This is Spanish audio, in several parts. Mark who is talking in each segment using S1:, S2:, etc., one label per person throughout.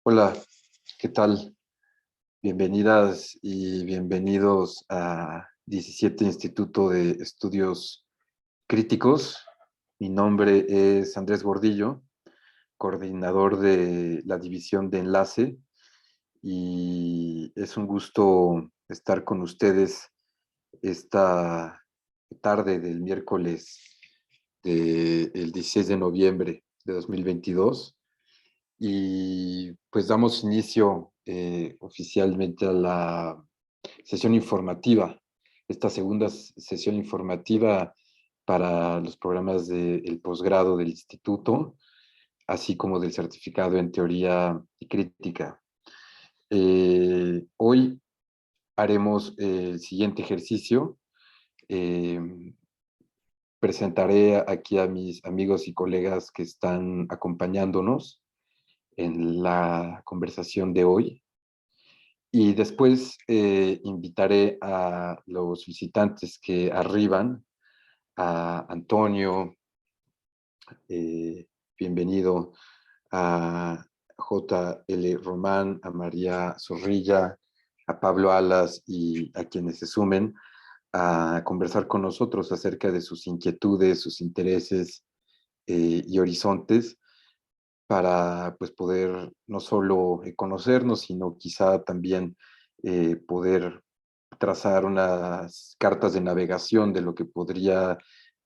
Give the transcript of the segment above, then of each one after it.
S1: Hola, ¿qué tal? Bienvenidas y bienvenidos a 17 Instituto de Estudios Críticos. Mi nombre es Andrés Gordillo, coordinador de la división de enlace, y es un gusto estar con ustedes esta tarde del miércoles del 16 de noviembre de 2022. Y pues damos inicio oficialmente a la sesión informativa, esta segunda sesión informativa para los programas del posgrado del instituto, así como del certificado en teoría y crítica. Hoy haremos el siguiente ejercicio. Eh, Presentaré aquí a mis amigos y colegas que están acompañándonos en la conversación de hoy. Y después invitaré a los visitantes que arriban, a Antonio, eh, bienvenido, a J.L. Román, a María Zorrilla, a Pablo Alas y a quienes se sumen a conversar con nosotros acerca de sus inquietudes, sus intereses y horizontes, para pues poder no solo conocernos, sino quizá también poder trazar unas cartas de navegación de lo que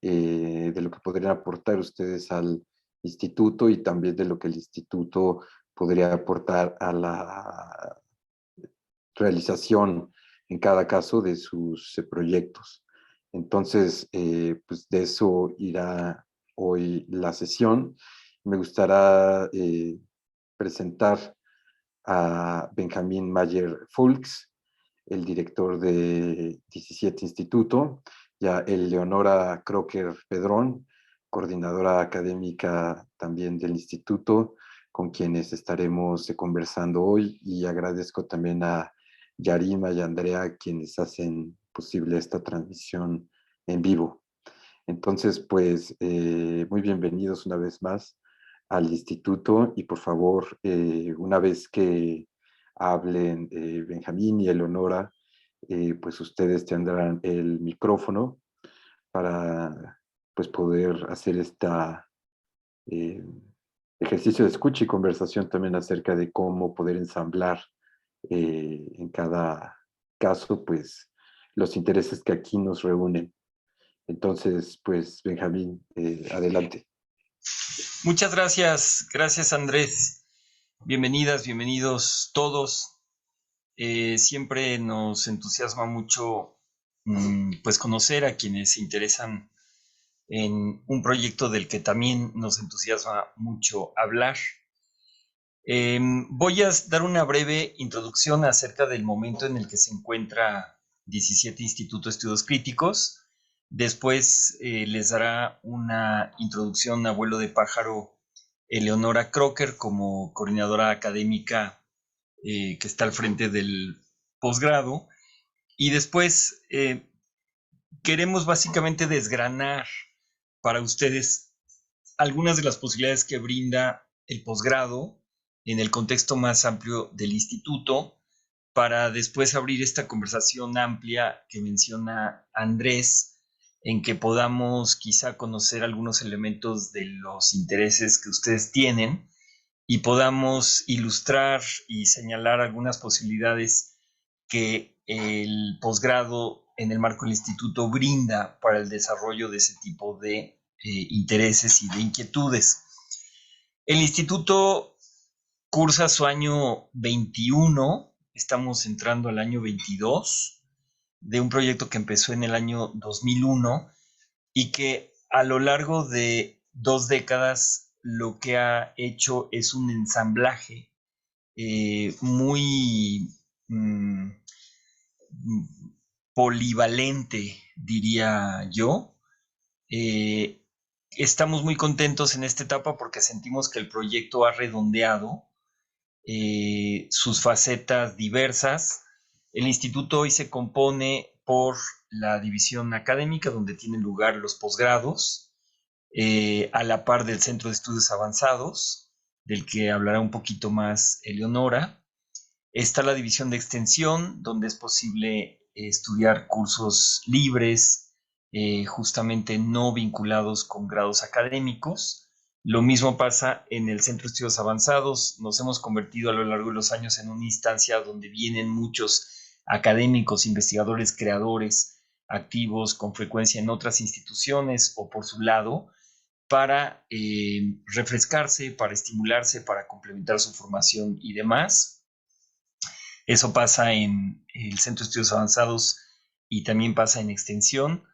S1: de lo que podrían aportar ustedes al instituto, y también de lo que el instituto podría aportar a la realización en cada caso de sus proyectos. Entonces, pues de eso irá hoy la sesión. Me gustaría presentar a Benjamín Mayer Fulks, el director de 17 Instituto, y a Eleonora Crocker Pedrón, coordinadora académica también del instituto, con quienes estaremos conversando hoy, y agradezco también a Yarima y Andrea, quienes hacen posible esta transmisión en vivo. Entonces, pues, muy bienvenidos una vez más al instituto, y por favor, una vez que hablen Benjamín y Eleonora, pues ustedes tendrán el micrófono para pues poder hacer esta eh, ejercicio de escucha y conversación también acerca de cómo poder ensamblar en cada caso pues los intereses que aquí nos reúnen. Entonces, pues Benjamín, adelante.
S2: Muchas gracias, gracias Andrés. Bienvenidas, bienvenidos todos. Siempre nos entusiasma mucho pues conocer a quienes se interesan en un proyecto del que también nos entusiasma mucho hablar. Voy a dar una breve introducción acerca del momento en el que se encuentra 17 Instituto de Estudios Críticos. Después les dará una introducción a vuelo de pájaro Eleonora Crocker como coordinadora académica que está al frente del posgrado. Y después queremos básicamente desgranar para ustedes algunas de las posibilidades que brinda el posgrado en el contexto más amplio del instituto, para después abrir esta conversación amplia que menciona Andrés, en que podamos quizá conocer algunos elementos de los intereses que ustedes tienen y podamos ilustrar y señalar algunas posibilidades que el posgrado en el marco del instituto brinda para el desarrollo de ese tipo de intereses y de inquietudes. El instituto cursa su año 21, estamos entrando al año 22, de un proyecto que empezó en el año 2001 y que a lo largo de 2 décadas lo que ha hecho es un ensamblaje muy mmm, polivalente, diría yo. Eh, Estamos muy contentos en esta etapa porque sentimos que el proyecto ha redondeado sus facetas diversas. El instituto hoy se compone por la división académica, donde tienen lugar los posgrados, a la par del Centro de Estudios Avanzados, del que hablará un poquito más Eleonora. Está la división de extensión, donde es posible estudiar cursos libres, justamente no vinculados con grados académicos. Lo mismo pasa en el Centro de Estudios Avanzados. Nos hemos convertido a lo largo de los años en una instancia donde vienen muchos académicos, investigadores, creadores, activos con frecuencia en otras instituciones o por su lado, para refrescarse, para estimularse, para complementar su formación y demás. Eso pasa en el Centro de Estudios Avanzados y también pasa en Extensión.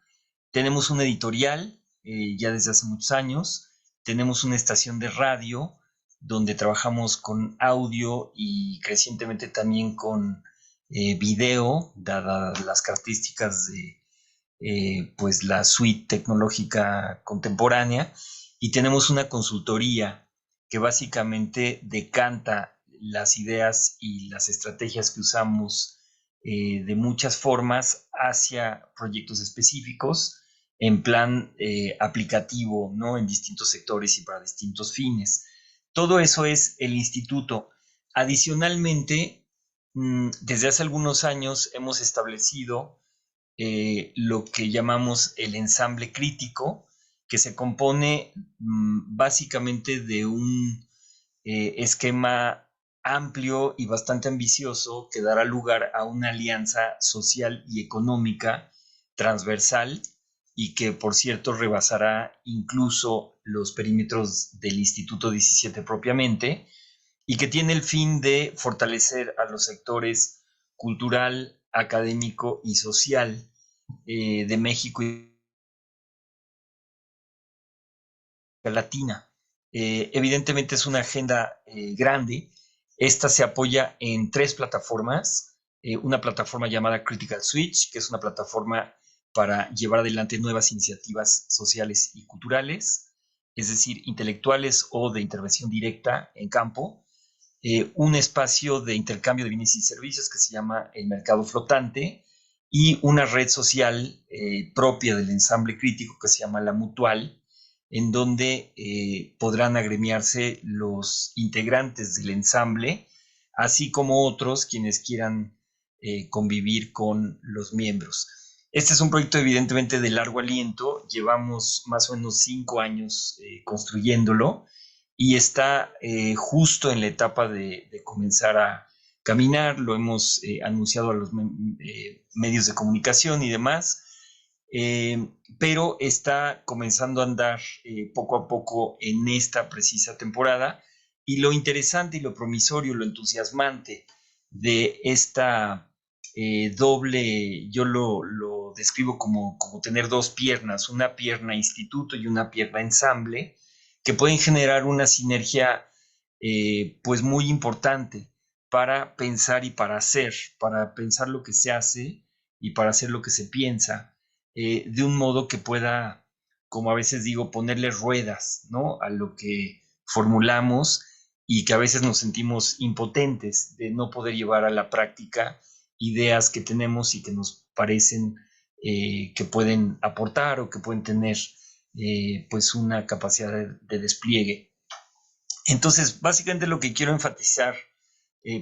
S2: Tenemos una editorial ya desde hace muchos años. Tenemos una estación de radio donde trabajamos con audio y crecientemente también con video, dadas las características de pues la suite tecnológica contemporánea. Y tenemos una consultoría que básicamente decanta las ideas y las estrategias que usamos de muchas formas hacia proyectos específicos en plan aplicativo, ¿no? En distintos sectores y para distintos fines. Todo eso es el instituto. Adicionalmente, desde hace algunos años hemos establecido lo que llamamos el ensamble crítico, que se compone básicamente de un esquema amplio y bastante ambicioso que dará lugar a una alianza social y económica transversal y que, por cierto, rebasará incluso los perímetros del Instituto 17 propiamente, y que tiene el fin de fortalecer a los sectores cultural, académico y social de México y Latina. Evidentemente es una agenda grande. Esta se apoya en tres plataformas. Una plataforma llamada Critical Switch, que es una plataforma para llevar adelante nuevas iniciativas sociales y culturales, es decir, intelectuales o de intervención directa en campo. Un espacio de intercambio de bienes y servicios que se llama el mercado flotante y una red social propia del ensamble crítico que se llama la Mutual, en donde podrán agremiarse los integrantes del ensamble, así como otros quienes quieran convivir con los miembros. Este es un proyecto evidentemente de largo aliento, llevamos más o menos 5 años construyéndolo y está justo en la etapa de comenzar a caminar. Lo hemos anunciado a los medios de comunicación y demás, pero está comenzando a andar poco a poco en esta precisa temporada. Y lo interesante y lo promisorio, lo entusiasmante de esta doble, yo lo describo como tener dos piernas, una pierna instituto y una pierna ensamble, que pueden generar una sinergia pues muy importante para pensar y para pensar lo que se hace y para hacer lo que se piensa, de un modo que pueda, como a veces digo, ponerle ruedas, ¿no? A lo que formulamos y que a veces nos sentimos impotentes de no poder llevar a la práctica ideas que tenemos y que nos parecen que pueden aportar o que pueden tener pues una capacidad de despliegue. Entonces, básicamente lo que quiero enfatizar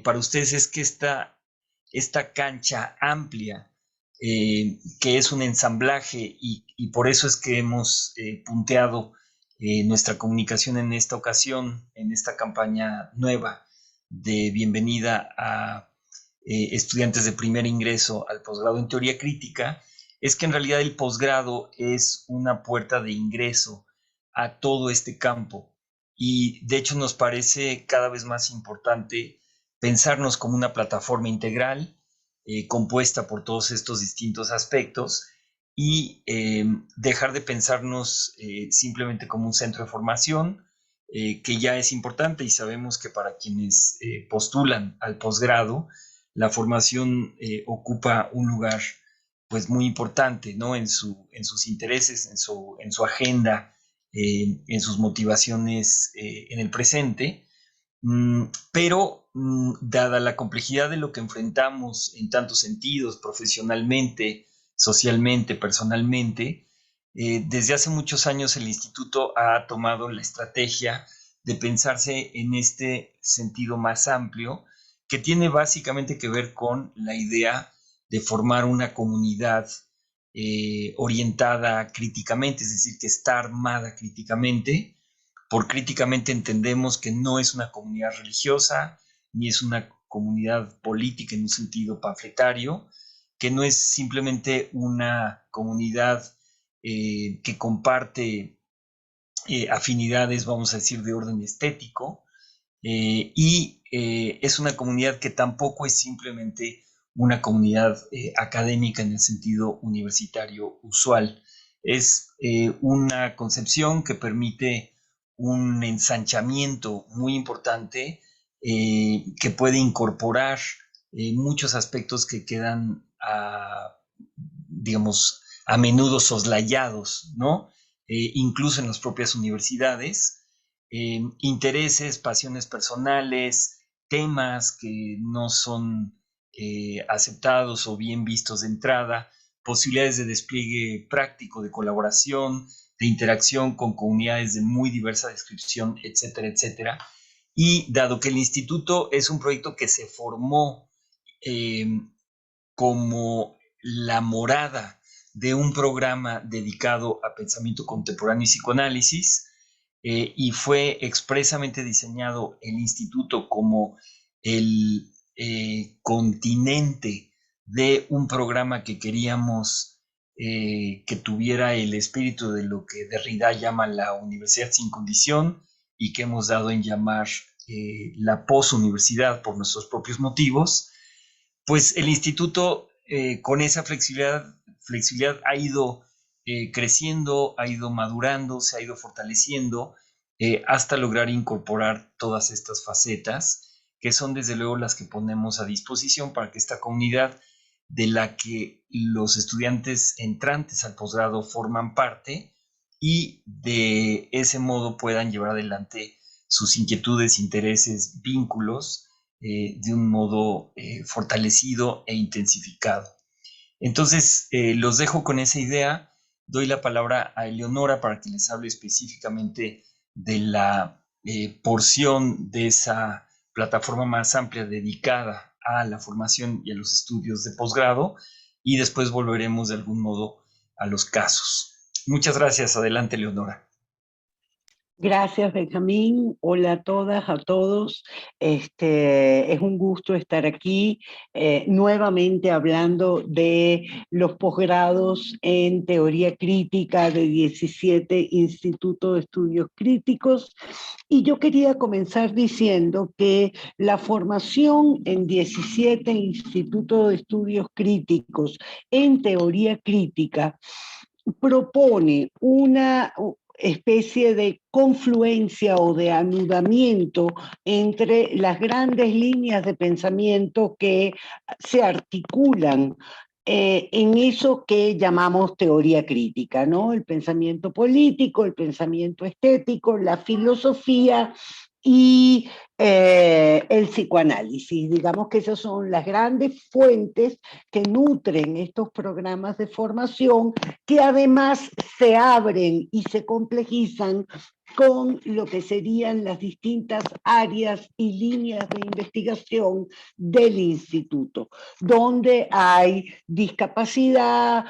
S2: para ustedes es que esta cancha amplia, que es un ensamblaje y por eso es que hemos punteado nuestra comunicación en esta ocasión, en esta campaña nueva de bienvenida a estudiantes de primer ingreso al posgrado en teoría crítica, es que en realidad el posgrado es una puerta de ingreso a todo este campo y de hecho nos parece cada vez más importante pensarnos como una plataforma integral compuesta por todos estos distintos aspectos y dejar de pensarnos simplemente como un centro de formación, que ya es importante y sabemos que para quienes postulan al posgrado, la formación ocupa un lugar pues muy importante, ¿no? En sus intereses, en su agenda, en sus motivaciones en el presente. Pero dada la complejidad de lo que enfrentamos en tantos sentidos, profesionalmente, socialmente, personalmente, desde hace muchos años el instituto ha tomado la estrategia de pensarse en este sentido más amplio, que tiene básicamente que ver con la idea de formar una comunidad orientada críticamente, es decir, que está armada críticamente. Por críticamente entendemos que no es una comunidad religiosa, ni es una comunidad política en un sentido panfletario, que no es simplemente una comunidad que comparte afinidades, vamos a decir, de orden estético, es una comunidad que tampoco es simplemente una comunidad académica en el sentido universitario usual. Es una concepción que permite un ensanchamiento muy importante que puede incorporar muchos aspectos que quedan, digamos, a menudo soslayados, ¿no? Incluso en las propias universidades, intereses, pasiones personales, temas que no son aceptados o bien vistos de entrada, posibilidades de despliegue práctico, de colaboración, de interacción con comunidades de muy diversa descripción, etcétera, etcétera. Y dado que el instituto es un proyecto que se formó eh, como la morada de un programa dedicado a pensamiento contemporáneo y psicoanálisis, y fue expresamente diseñado el instituto como el continente de un programa que queríamos que tuviera el espíritu de lo que Derrida llama la universidad sin condición y que hemos dado en llamar la posuniversidad por nuestros propios motivos. Pues el instituto con esa flexibilidad ha ido creciendo, ha ido madurando, se ha ido fortaleciendo hasta lograr incorporar todas estas facetas, que son desde luego las que ponemos a disposición para que esta comunidad de la que los estudiantes entrantes al posgrado forman parte y de ese modo puedan llevar adelante sus inquietudes, intereses, vínculos de un modo fortalecido e intensificado. Entonces, los dejo con esa idea. Doy la palabra a Eleonora para que les hable específicamente de la porción de esa plataforma más amplia dedicada a la formación y a los estudios de posgrado, y después volveremos de algún modo a los casos. Muchas gracias. Adelante, Eleonora.
S3: Gracias, Benjamín. Hola a todas, a todos. Es un gusto estar aquí nuevamente hablando de los posgrados en teoría crítica de 17 Instituto de Estudios Críticos. Y yo quería comenzar diciendo que la formación en 17 Instituto de Estudios Críticos en teoría crítica propone una especie de confluencia o de anudamiento entre las grandes líneas de pensamiento que se articulan en eso que llamamos teoría crítica, ¿no? El pensamiento político, el pensamiento estético, la filosofía y el psicoanálisis. Digamos que esas son las grandes fuentes que nutren estos programas de formación, que además se abren y se complejizan con lo que serían las distintas áreas y líneas de investigación del instituto, donde hay discapacidad,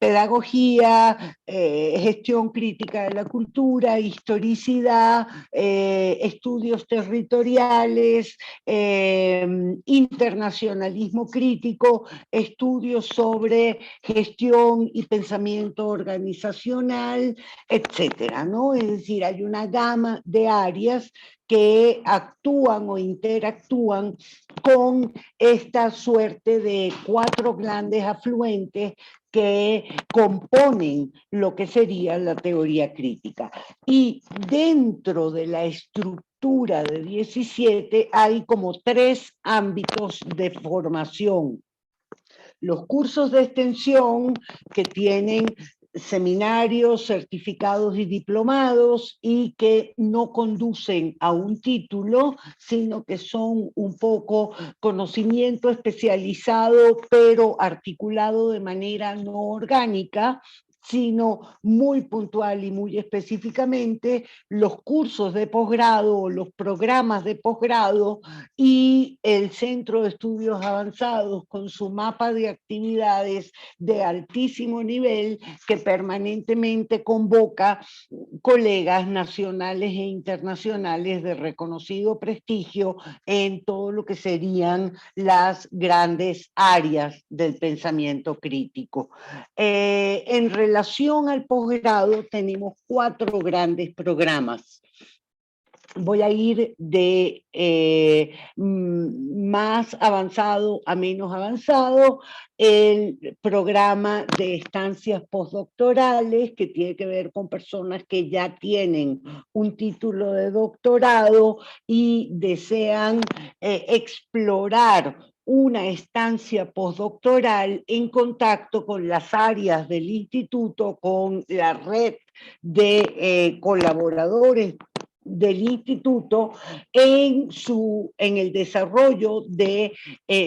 S3: pedagogía, gestión crítica de la cultura, historicidad, estudios territoriales, internacionalismo crítico, estudios sobre gestión y pensamiento organizacional, etcétera, ¿no? Es decir, hay una gama de áreas que actúan o interactúan con esta suerte de 4 grandes afluentes que componen lo que sería la teoría crítica. Y dentro de la estructura de 17 hay como 3 ámbitos de formación. Los cursos de extensión, que tienen seminarios, certificados y diplomados, y que no conducen a un título, sino que son un poco conocimiento especializado, pero articulado de manera no orgánica, sino muy puntual y muy específicamente los cursos de posgrado, los programas de posgrado y el Centro de Estudios Avanzados con su mapa de actividades de altísimo nivel que permanentemente convoca colegas nacionales e internacionales de reconocido prestigio en todo lo que serían las grandes áreas del pensamiento crítico. En relación al posgrado, tenemos 4 grandes programas. Voy a ir de más avanzado a menos avanzado. El programa de estancias postdoctorales, que tiene que ver con personas que ya tienen un título de doctorado y desean explorar una estancia postdoctoral en contacto con las áreas del instituto, con la red de colaboradores del instituto en el desarrollo de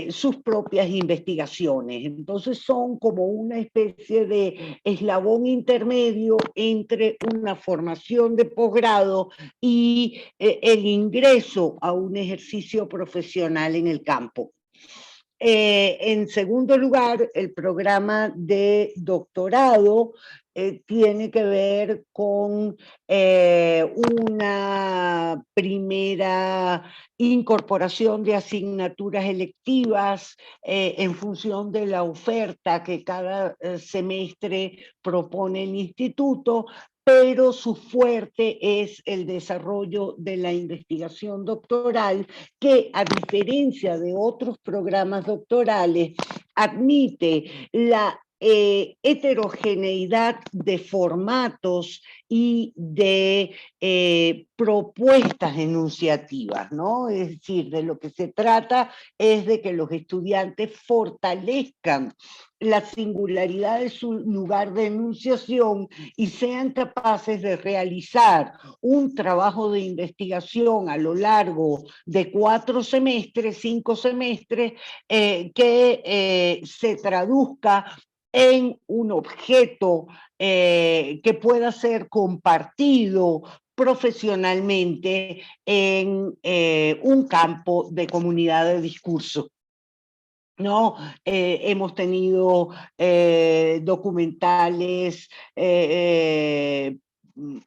S3: sus propias investigaciones. Entonces son como una especie de eslabón intermedio entre una formación de posgrado y el ingreso a un ejercicio profesional en el campo. En segundo lugar, el programa de doctorado tiene que ver con una primera incorporación de asignaturas electivas en función de la oferta que cada semestre propone el instituto, pero su fuerte es el desarrollo de la investigación doctoral, que a diferencia de otros programas doctorales, admite la heterogeneidad de formatos y de propuestas enunciativas, ¿no? Es decir, de lo que se trata es de que los estudiantes fortalezcan la singularidad de su lugar de enunciación y sean capaces de realizar un trabajo de investigación a lo largo de 4 semestres, 5 semestres, que se traduzca en un objeto que pueda ser compartido profesionalmente en un campo de comunidad de discurso. ¿No? Hemos tenido documentales,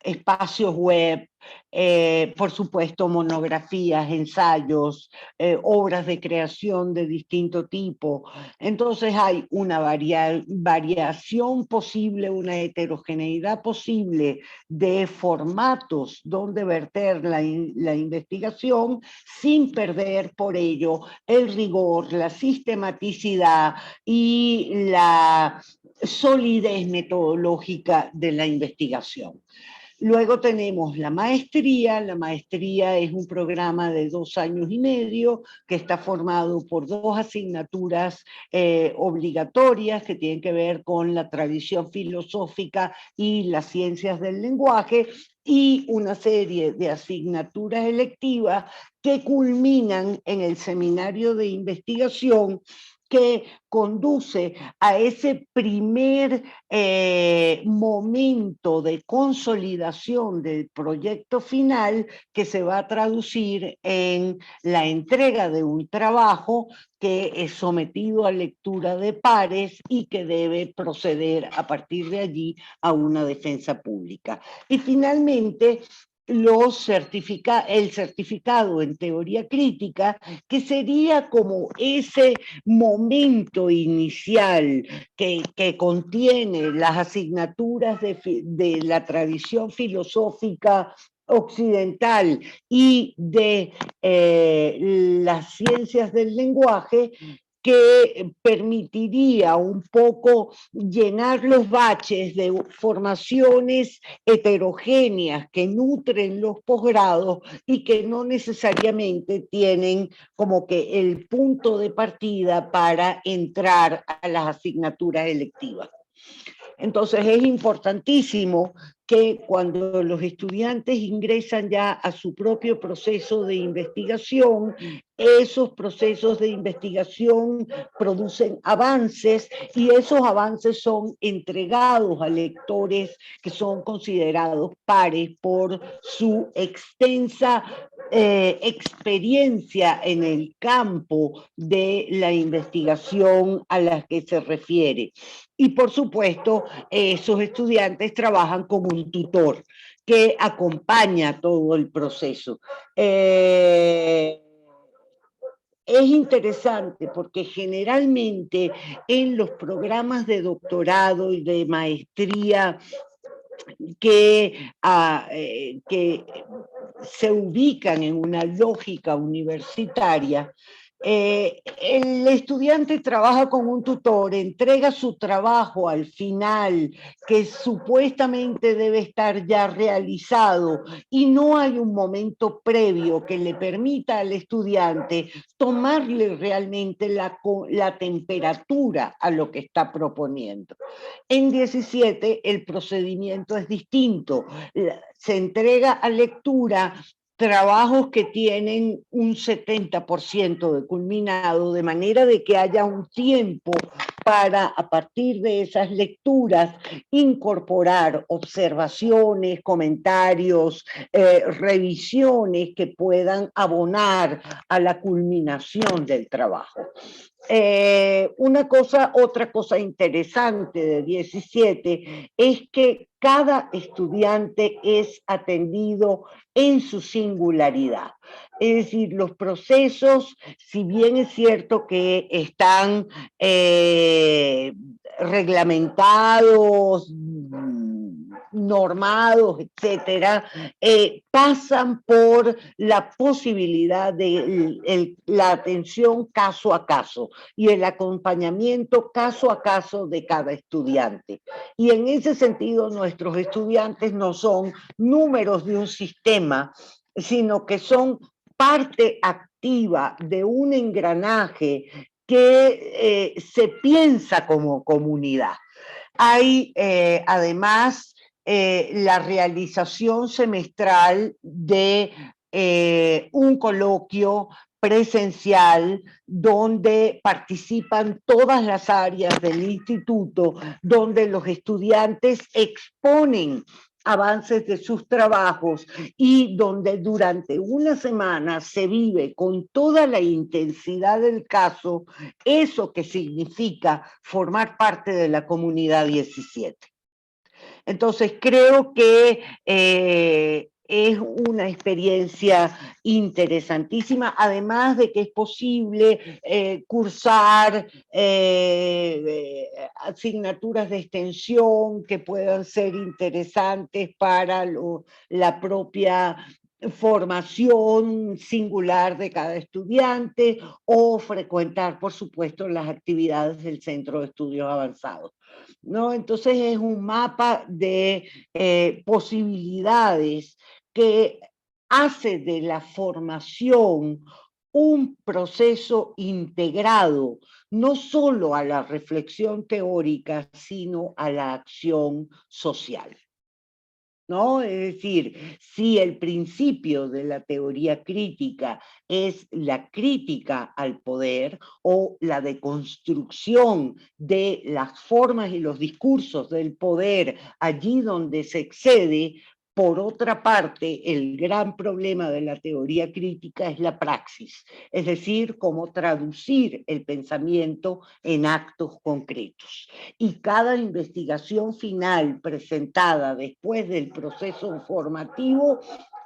S3: espacios web, por supuesto monografías, ensayos, obras de creación de distinto tipo. Entonces hay una variación posible, una heterogeneidad posible de formatos donde verter la investigación sin perder por ello el rigor, la sistematicidad y la solidez metodológica de la investigación. Luego tenemos la maestría. La maestría es un programa de 2 años y medio que está formado por 2 asignaturas obligatorias que tienen que ver con la tradición filosófica y las ciencias del lenguaje, y una serie de asignaturas electivas que culminan en el seminario de investigación que conduce a ese primer momento de consolidación del proyecto final, que se va a traducir en la entrega de un trabajo que es sometido a lectura de pares y que debe proceder a partir de allí a una defensa pública. Y finalmente, el certificado en teoría crítica, que sería como ese momento inicial que contiene las asignaturas de la tradición filosófica occidental y de las ciencias del lenguaje, que permitiría un poco llenar los baches de formaciones heterogéneas que nutren los posgrados y que no necesariamente tienen como que el punto de partida para entrar a las asignaturas electivas. Entonces es importantísimo que cuando los estudiantes ingresan ya a su propio proceso de investigación, esos procesos de investigación producen avances y esos avances son entregados a lectores que son considerados pares por su extensa experiencia en el campo de la investigación a la que se refiere. Y por supuesto, esos estudiantes trabajan con un tutor que acompaña todo el proceso. Es interesante porque generalmente en los programas de doctorado y de maestría que se ubican en una lógica universitaria, el estudiante trabaja con un tutor, entrega su trabajo al final, que supuestamente debe estar ya realizado, y no hay un momento previo que le permita al estudiante tomarle realmente la temperatura a lo que está proponiendo. En 17 el procedimiento es distinto. Se entrega a lectura trabajos que tienen un 70% de culminado, de manera de que haya un tiempo para, a partir de esas lecturas, incorporar observaciones, comentarios, revisiones que puedan abonar a la culminación del trabajo. Otra cosa interesante de 17 es que cada estudiante es atendido en su singularidad. Es decir, los procesos, si bien es cierto que están reglamentados, normados, etcétera, pasan por la posibilidad de la atención caso a caso y el acompañamiento caso a caso de cada estudiante. Y en ese sentido, nuestros estudiantes no son números de un sistema, sino que son parte activa de un engranaje que se piensa como comunidad. Hay además la realización semestral de un coloquio presencial donde participan todas las áreas del instituto, donde los estudiantes exponen avances de sus trabajos y donde durante una semana se vive con toda la intensidad del caso eso que significa formar parte de la comunidad 17. Entonces creo que es una experiencia interesantísima, además de que es posible cursar asignaturas de extensión que puedan ser interesantes para la propia formación singular de cada estudiante o frecuentar, por supuesto, las actividades del Centro de Estudios Avanzados, ¿no? Entonces es un mapa de posibilidades que hace de la formación un proceso integrado, no solo a la reflexión teórica, sino a la acción social, ¿no? Es decir, si el principio de la teoría crítica es la crítica al poder o la deconstrucción de las formas y los discursos del poder allí donde se excede, por otra parte, el gran problema de la teoría crítica es la praxis, es decir, cómo traducir el pensamiento en actos concretos. Y cada investigación final presentada después del proceso formativo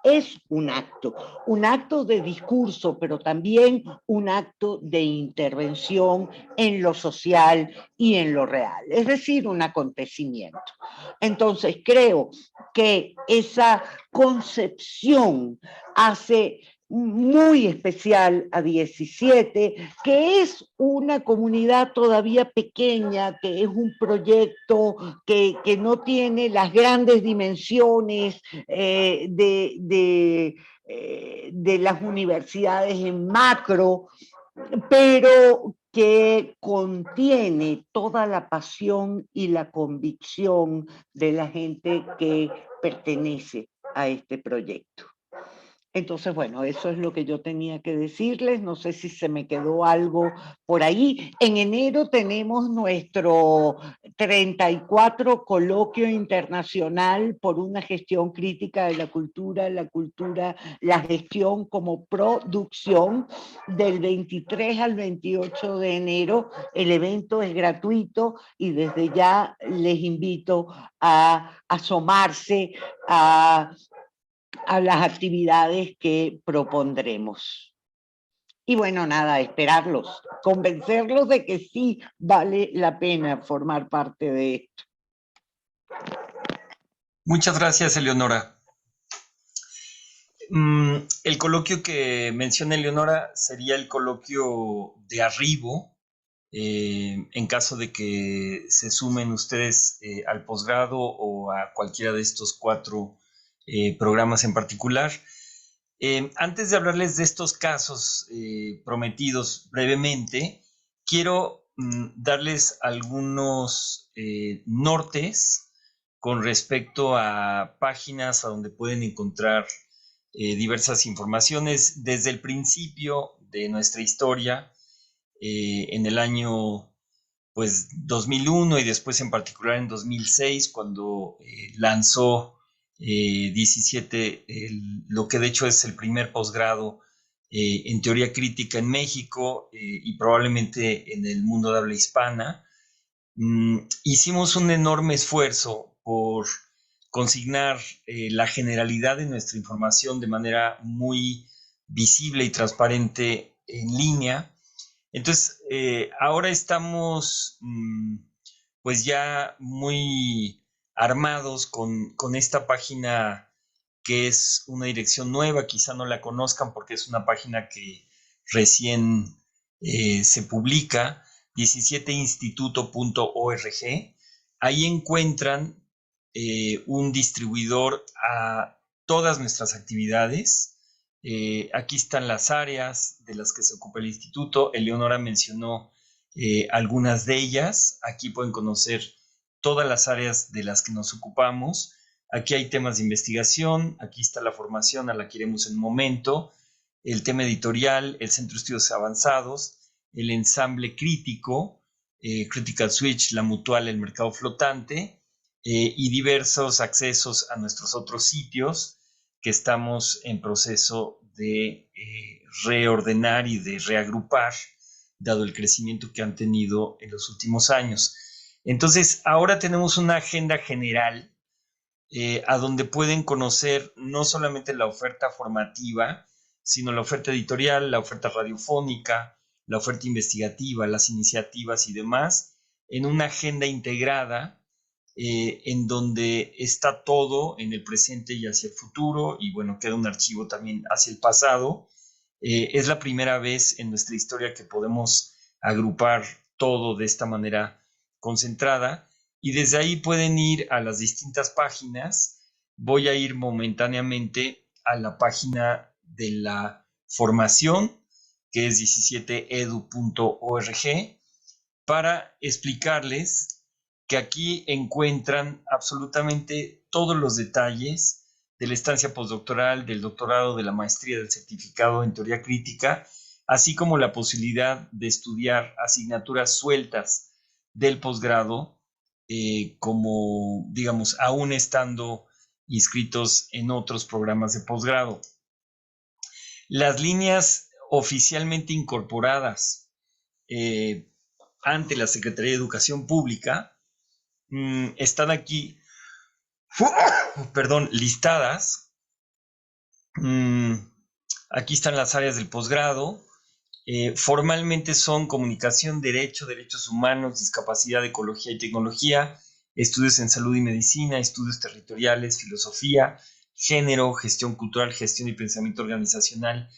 S3: es un acto de discurso, pero también un acto de intervención en lo social y en lo real, es decir, un acontecimiento. Entonces creo que esa concepción hace muy especial a 17, que es una comunidad todavía pequeña, que es un proyecto que no tiene las grandes dimensiones de las universidades en macro, pero que contiene toda la pasión y la convicción de la gente que pertenece a este proyecto. Entonces, bueno, eso es lo que yo tenía que decirles. No sé si se me quedó algo por ahí. En enero tenemos nuestro 34 coloquio internacional por una gestión crítica de la cultura, la gestión como producción del 23 al 28 de enero. El evento es gratuito y desde ya les invito a asomarse a las actividades que propondremos. Y bueno, nada, esperarlos, convencerlos de que sí vale la pena formar parte de esto.
S2: Muchas gracias, Eleonora. El coloquio que menciona Eleonora sería el coloquio de arribo, en caso de que se sumen ustedes al posgrado o a cualquiera de estos 4 programas en particular. Antes de hablarles de estos casos prometidos brevemente, quiero darles algunos nortes con respecto a páginas a donde pueden encontrar diversas informaciones desde el principio de nuestra historia, en el año pues 2001 y después en particular en 2006 cuando lanzó 17 lo que de hecho es el primer posgrado en teoría crítica en México y probablemente en el mundo de habla hispana. Hicimos un enorme esfuerzo por consignar la generalidad de nuestra información de manera muy visible y transparente en línea. Entonces, ahora estamos pues ya muy armados con esta página que es una dirección nueva, quizá no la conozcan porque es una página que recién se publica, 17instituto.org. Ahí encuentran un distribuidor a todas nuestras actividades. Aquí están las áreas de las que se ocupa el instituto. Eleonora mencionó algunas de ellas. Aquí pueden conocer todas las áreas de las que nos ocupamos. Aquí hay temas de investigación, aquí está la formación a la que iremos en un momento, el tema editorial, el Centro de Estudios Avanzados, el ensamble crítico, Critical Switch, la mutual, el mercado flotante, y diversos accesos a nuestros otros sitios que estamos en proceso de reordenar y de reagrupar, dado el crecimiento que han tenido en los últimos años. Entonces, ahora tenemos una agenda general a donde pueden conocer no solamente la oferta formativa, sino la oferta editorial, la oferta radiofónica, la oferta investigativa, las iniciativas y demás, en una agenda integrada en donde está todo en el presente y hacia el futuro, y bueno, queda un archivo también hacia el pasado. Es la primera vez en nuestra historia que podemos agrupar todo de esta manera concentrada, y desde ahí pueden ir a las distintas páginas. Voy a ir momentáneamente a la página de la formación, que es 17edu.org, para explicarles que aquí encuentran absolutamente todos los detalles de la estancia postdoctoral, del doctorado, de la maestría, del certificado en teoría crítica, así como la posibilidad de estudiar asignaturas sueltas del posgrado, como, digamos, aún estando inscritos en otros programas de posgrado. Las líneas oficialmente incorporadas ante la Secretaría de Educación Pública están aquí, listadas. Aquí están las áreas del posgrado. Formalmente son comunicación, derecho, derechos humanos, discapacidad, ecología y tecnología, estudios en salud y medicina, estudios territoriales, filosofía, género, gestión cultural, gestión y pensamiento organizacional,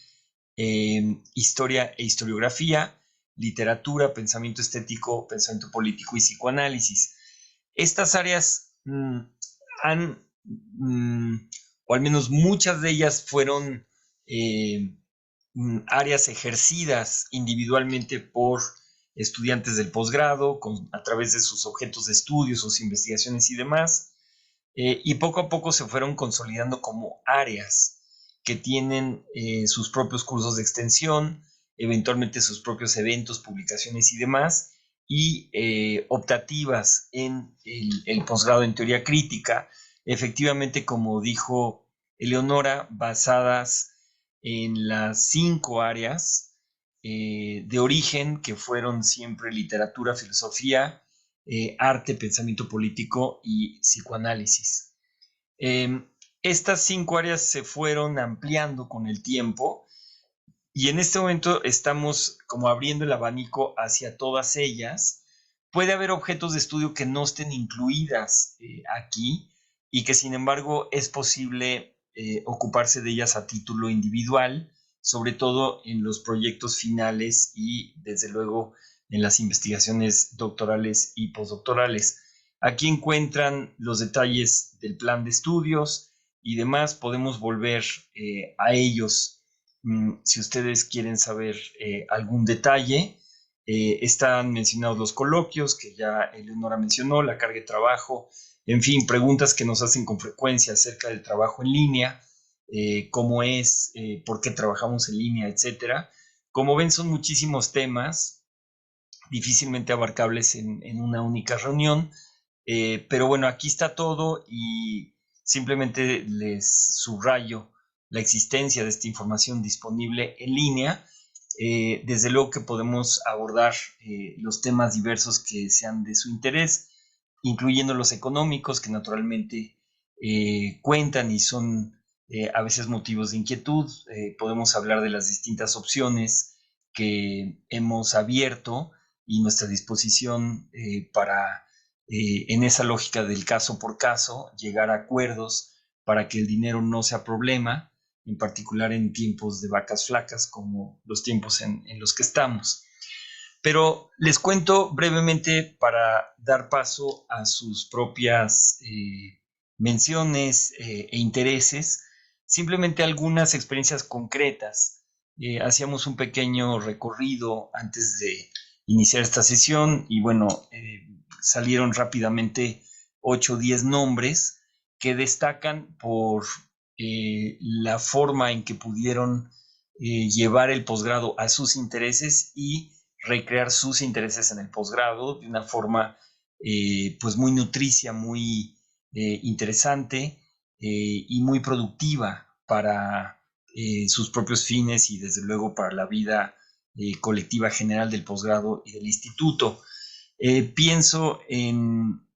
S2: historia e historiografía, literatura, pensamiento estético, pensamiento político y psicoanálisis. Estas áreas han, o al menos muchas de ellas fueron áreas ejercidas individualmente por estudiantes del posgrado, a través de sus objetos de estudio, sus investigaciones y demás, y poco a poco se fueron consolidando como áreas que tienen sus propios cursos de extensión, eventualmente sus propios eventos, publicaciones y demás, y optativas en el posgrado en teoría crítica, efectivamente, como dijo Eleonora, basadas en las 5 áreas de origen, que fueron siempre literatura, filosofía, arte, pensamiento político y psicoanálisis. Estas 5 áreas se fueron ampliando con el tiempo y en este momento estamos como abriendo el abanico hacia todas ellas. Puede haber objetos de estudio que no estén incluidas aquí y que sin embargo es posible ocuparse de ellas a título individual, sobre todo en los proyectos finales y desde luego en las investigaciones doctorales y postdoctorales. Aquí encuentran los detalles del plan de estudios y demás. Podemos volver a ellos si ustedes quieren saber algún detalle. Están mencionados los coloquios que ya Eleonora mencionó, la carga de trabajo, en fin, preguntas que nos hacen con frecuencia acerca del trabajo en línea, cómo es, por qué trabajamos en línea, etcétera. Como ven, son muchísimos temas, difícilmente abarcables en una única reunión, pero bueno, aquí está todo y simplemente les subrayo la existencia de esta información disponible en línea. Desde luego que podemos abordar los temas diversos que sean de su interés, incluyendo los económicos, que naturalmente cuentan y son a veces motivos de inquietud. Podemos hablar de las distintas opciones que hemos abierto y nuestra disposición para, en esa lógica del caso por caso, llegar a acuerdos para que el dinero no sea problema, en particular en tiempos de vacas flacas como los tiempos en los que estamos. Pero les cuento brevemente para dar paso a sus propias menciones e intereses, simplemente algunas experiencias concretas. Hacíamos un pequeño recorrido antes de iniciar esta sesión y bueno, salieron rápidamente 8 o 10 nombres que destacan por la forma en que pudieron llevar el posgrado a sus intereses y recrear sus intereses en el posgrado de una forma pues muy nutricia, muy interesante y muy productiva para sus propios fines y desde luego para la vida colectiva general del posgrado y del instituto. Pienso en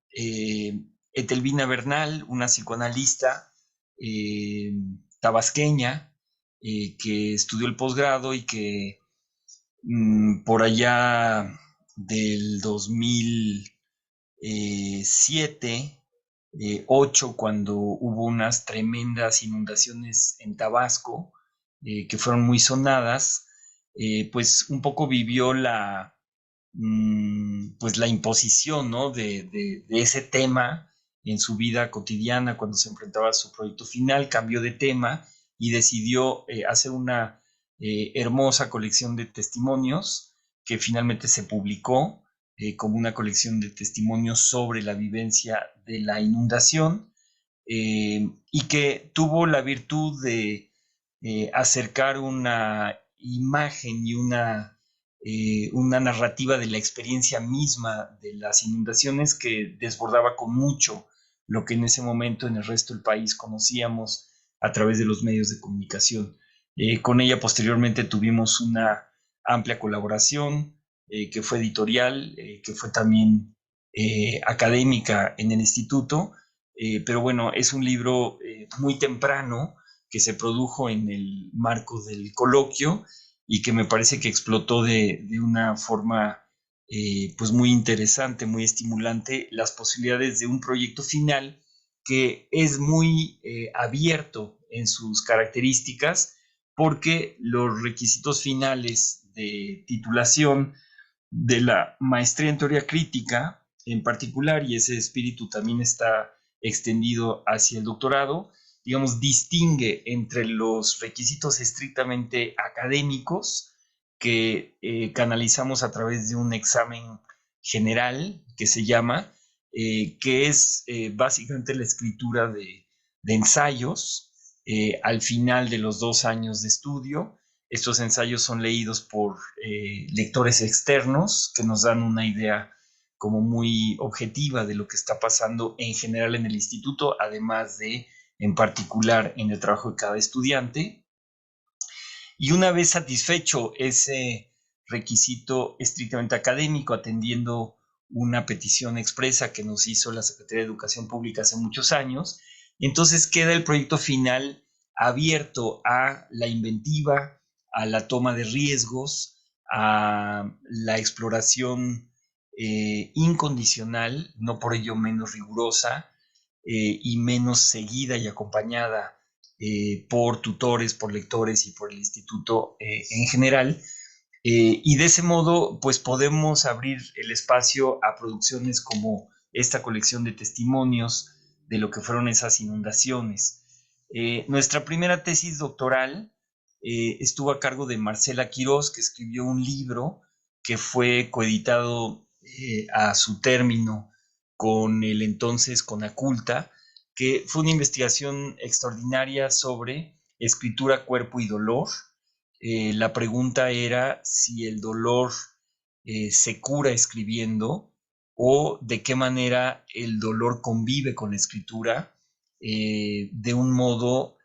S2: Etelvina Bernal, una psicoanalista tabasqueña que estudió el posgrado y que por allá del 2007, 8, cuando hubo unas tremendas inundaciones en Tabasco, que fueron muy sonadas, pues un poco vivió pues la imposición, ¿no? de ese tema en su vida cotidiana cuando se enfrentaba a su proyecto final, cambió de tema y decidió hacer una hermosa colección de testimonios que finalmente se publicó como una colección de testimonios sobre la vivencia de la inundación y que tuvo la virtud de acercar una imagen y una narrativa de la experiencia misma de las inundaciones que desbordaba con mucho lo que en ese momento en el resto del país conocíamos a través de los medios de comunicación. Con ella posteriormente tuvimos una amplia colaboración que fue editorial, que fue también académica en el instituto, pero bueno, es un libro muy temprano que se produjo en el marco del coloquio y que me parece que explotó de una forma pues muy interesante, muy estimulante, las posibilidades de un proyecto final que es muy abierto en sus características porque los requisitos finales de titulación de la maestría en teoría crítica en particular, y ese espíritu también está extendido hacia el doctorado, digamos, distingue entre los requisitos estrictamente académicos que canalizamos a través de un examen general que se llama, que es básicamente la escritura de ensayos al final de los 2 años de estudio. Estos ensayos son leídos por lectores externos que nos dan una idea como muy objetiva de lo que está pasando en general en el instituto, además de, en particular, en el trabajo de cada estudiante. Y una vez satisfecho ese requisito estrictamente académico, atendiendo una petición expresa que nos hizo la Secretaría de Educación Pública hace muchos años, entonces queda el proyecto final abierto a la inventiva, a la toma de riesgos, a la exploración incondicional, no por ello menos rigurosa y menos seguida y acompañada por tutores, por lectores y por el instituto en general. Y de ese modo, pues podemos abrir el espacio a producciones como esta colección de testimonios de lo que fueron esas inundaciones. Nuestra primera tesis doctoral estuvo a cargo de Marcela Quirós, que escribió un libro que fue coeditado a su término con el entonces Conaculta, que fue una investigación extraordinaria sobre escritura, cuerpo y dolor. La pregunta era si el dolor se cura escribiendo o de qué manera el dolor convive con la escritura de un modo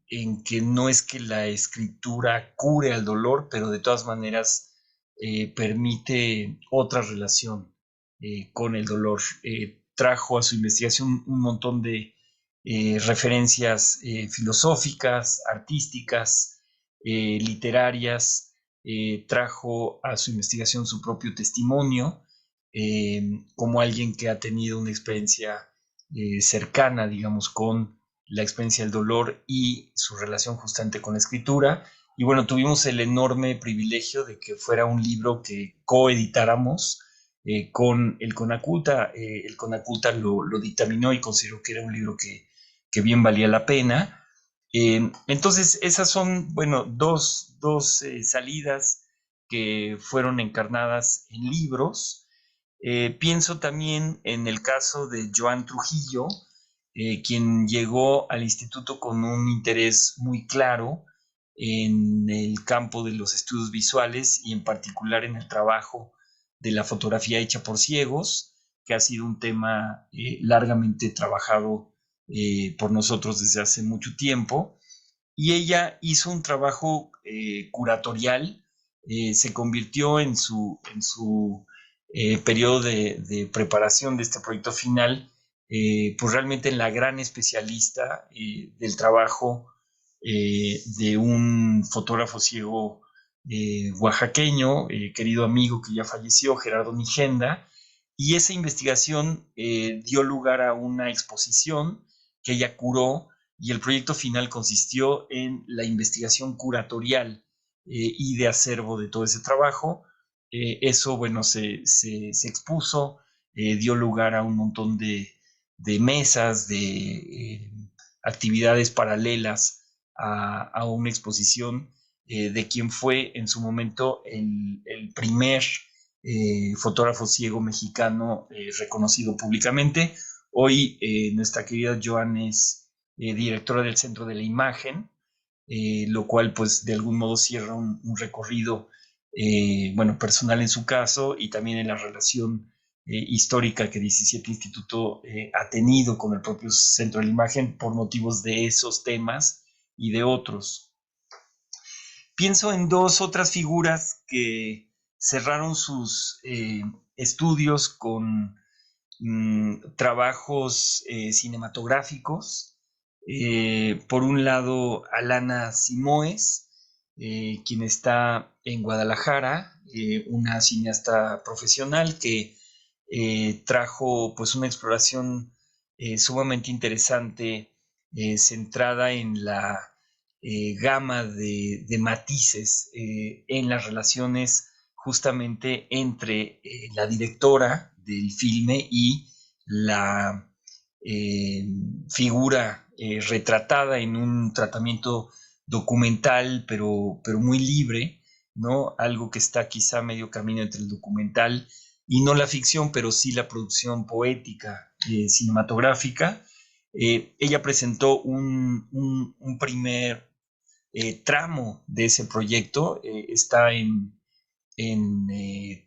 S2: en que no es que la escritura cure al dolor, pero de todas maneras permite otra relación con el dolor. Trajo a su investigación un montón de referencias filosóficas, artísticas, literarias, trajo a su investigación su propio testimonio como alguien que ha tenido una experiencia cercana, digamos, con la experiencia del dolor y su relación justamente con la escritura. Y bueno, tuvimos el enorme privilegio de que fuera un libro que coeditáramos con el Conaculta. El Conaculta lo dictaminó y consideró que era un libro que bien valía la pena. Entonces, esas son, bueno, dos salidas que fueron encarnadas en libros. Pienso también en el caso de Joan Trujillo, quien llegó al instituto con un interés muy claro en el campo de los estudios visuales y en particular en el trabajo de la fotografía hecha por ciegos, que ha sido un tema largamente trabajado por nosotros desde hace mucho tiempo. Y ella hizo un trabajo curatorial, se convirtió en su periodo de preparación de este proyecto final, pues realmente en la gran especialista del trabajo de un fotógrafo ciego oaxaqueño, querido amigo que ya falleció, Gerardo Nigenda, y esa investigación dio lugar a una exposición que ella curó y el proyecto final consistió en la investigación curatorial y de acervo de todo ese trabajo. Eso, bueno, se expuso, dio lugar a un montón de mesas, de actividades paralelas a una exposición de quien fue en su momento el primer fotógrafo ciego mexicano reconocido públicamente. Hoy nuestra querida Joan es directora del Centro de la Imagen, lo cual pues de algún modo cierra un recorrido bueno, personal en su caso y también en la relación histórica que 17 Instituto ha tenido con el propio Centro de la Imagen por motivos de esos temas y de otros. Pienso en dos otras figuras que cerraron sus estudios con trabajos cinematográficos. Por un lado, Alana Simoes, quien está en Guadalajara, una cineasta profesional que trajo pues una exploración sumamente interesante centrada en la gama de matices en las relaciones justamente entre la directora del filme y la figura retratada en un tratamiento documental, pero muy libre, ¿no? Algo que está quizá medio camino entre el documental y no la ficción, pero sí la producción poética cinematográfica. Ella presentó un primer tramo de ese proyecto, está en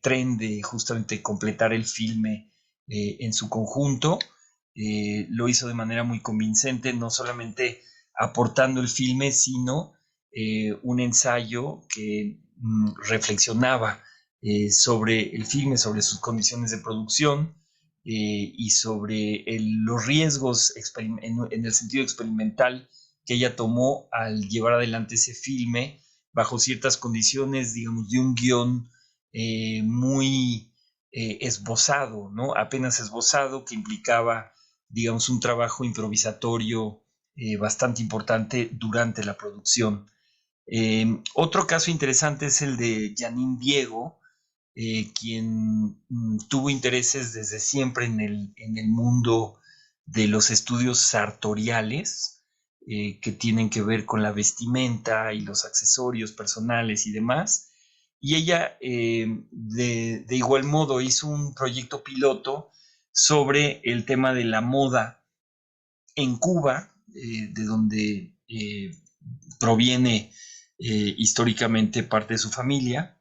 S2: tren de justamente completar el filme en su conjunto. Lo hizo de manera muy convincente, no solamente aportando el filme, sino un ensayo que reflexionaba sobre el filme, sobre sus condiciones de producción y sobre los riesgos en el sentido experimental que ella tomó al llevar adelante ese filme bajo ciertas condiciones, digamos, de un guión muy esbozado, ¿no? Apenas esbozado, que implicaba, digamos, un trabajo improvisatorio bastante importante durante la producción. Otro caso interesante es el de Janine Diego, quien tuvo intereses desde siempre en el mundo de los estudios sartoriales, que tienen que ver con la vestimenta y los accesorios personales y demás. Y ella, de igual modo, hizo un proyecto piloto sobre el tema de la moda en Cuba, de donde proviene históricamente parte de su familia.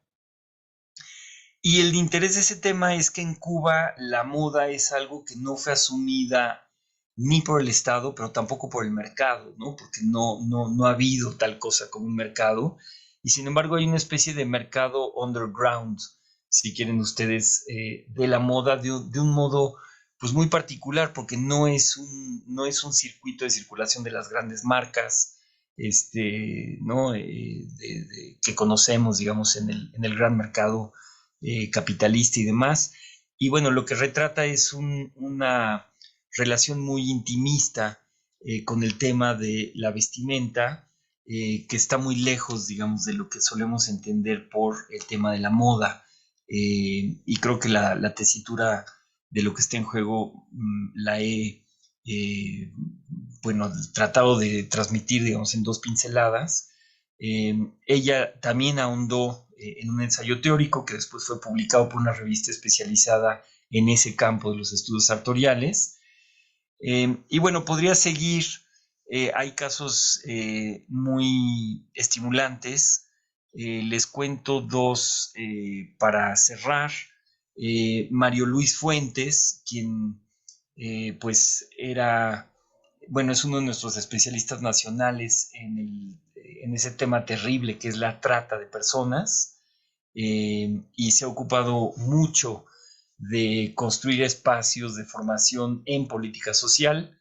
S2: Y el interés de ese tema es que en Cuba la moda es algo que no fue asumida ni por el Estado, pero tampoco por el mercado, ¿no? Porque no ha habido tal cosa como un mercado. Y sin embargo hay una especie de mercado underground, si quieren ustedes, de la moda de un modo pues muy particular, porque no es un circuito de circulación de las grandes marcas, ¿no? Que conocemos, digamos, en el gran mercado capitalista y demás. Y bueno, lo que retrata es una relación muy intimista con el tema de la vestimenta, que está muy lejos, digamos, de lo que solemos entender por el tema de la moda. Y creo que la tesitura de lo que está en juego la he, bueno, tratado de transmitir, digamos, en dos pinceladas. Ella también ahondó en un ensayo teórico que después fue publicado por una revista especializada en ese campo de los estudios sartoriales. Y bueno, podría seguir, hay casos muy estimulantes. Les cuento dos para cerrar. Mario Luis Fuentes, quien pues era, bueno, es uno de nuestros especialistas nacionales en ese tema terrible que es la trata de personas, y se ha ocupado mucho de construir espacios de formación en política social.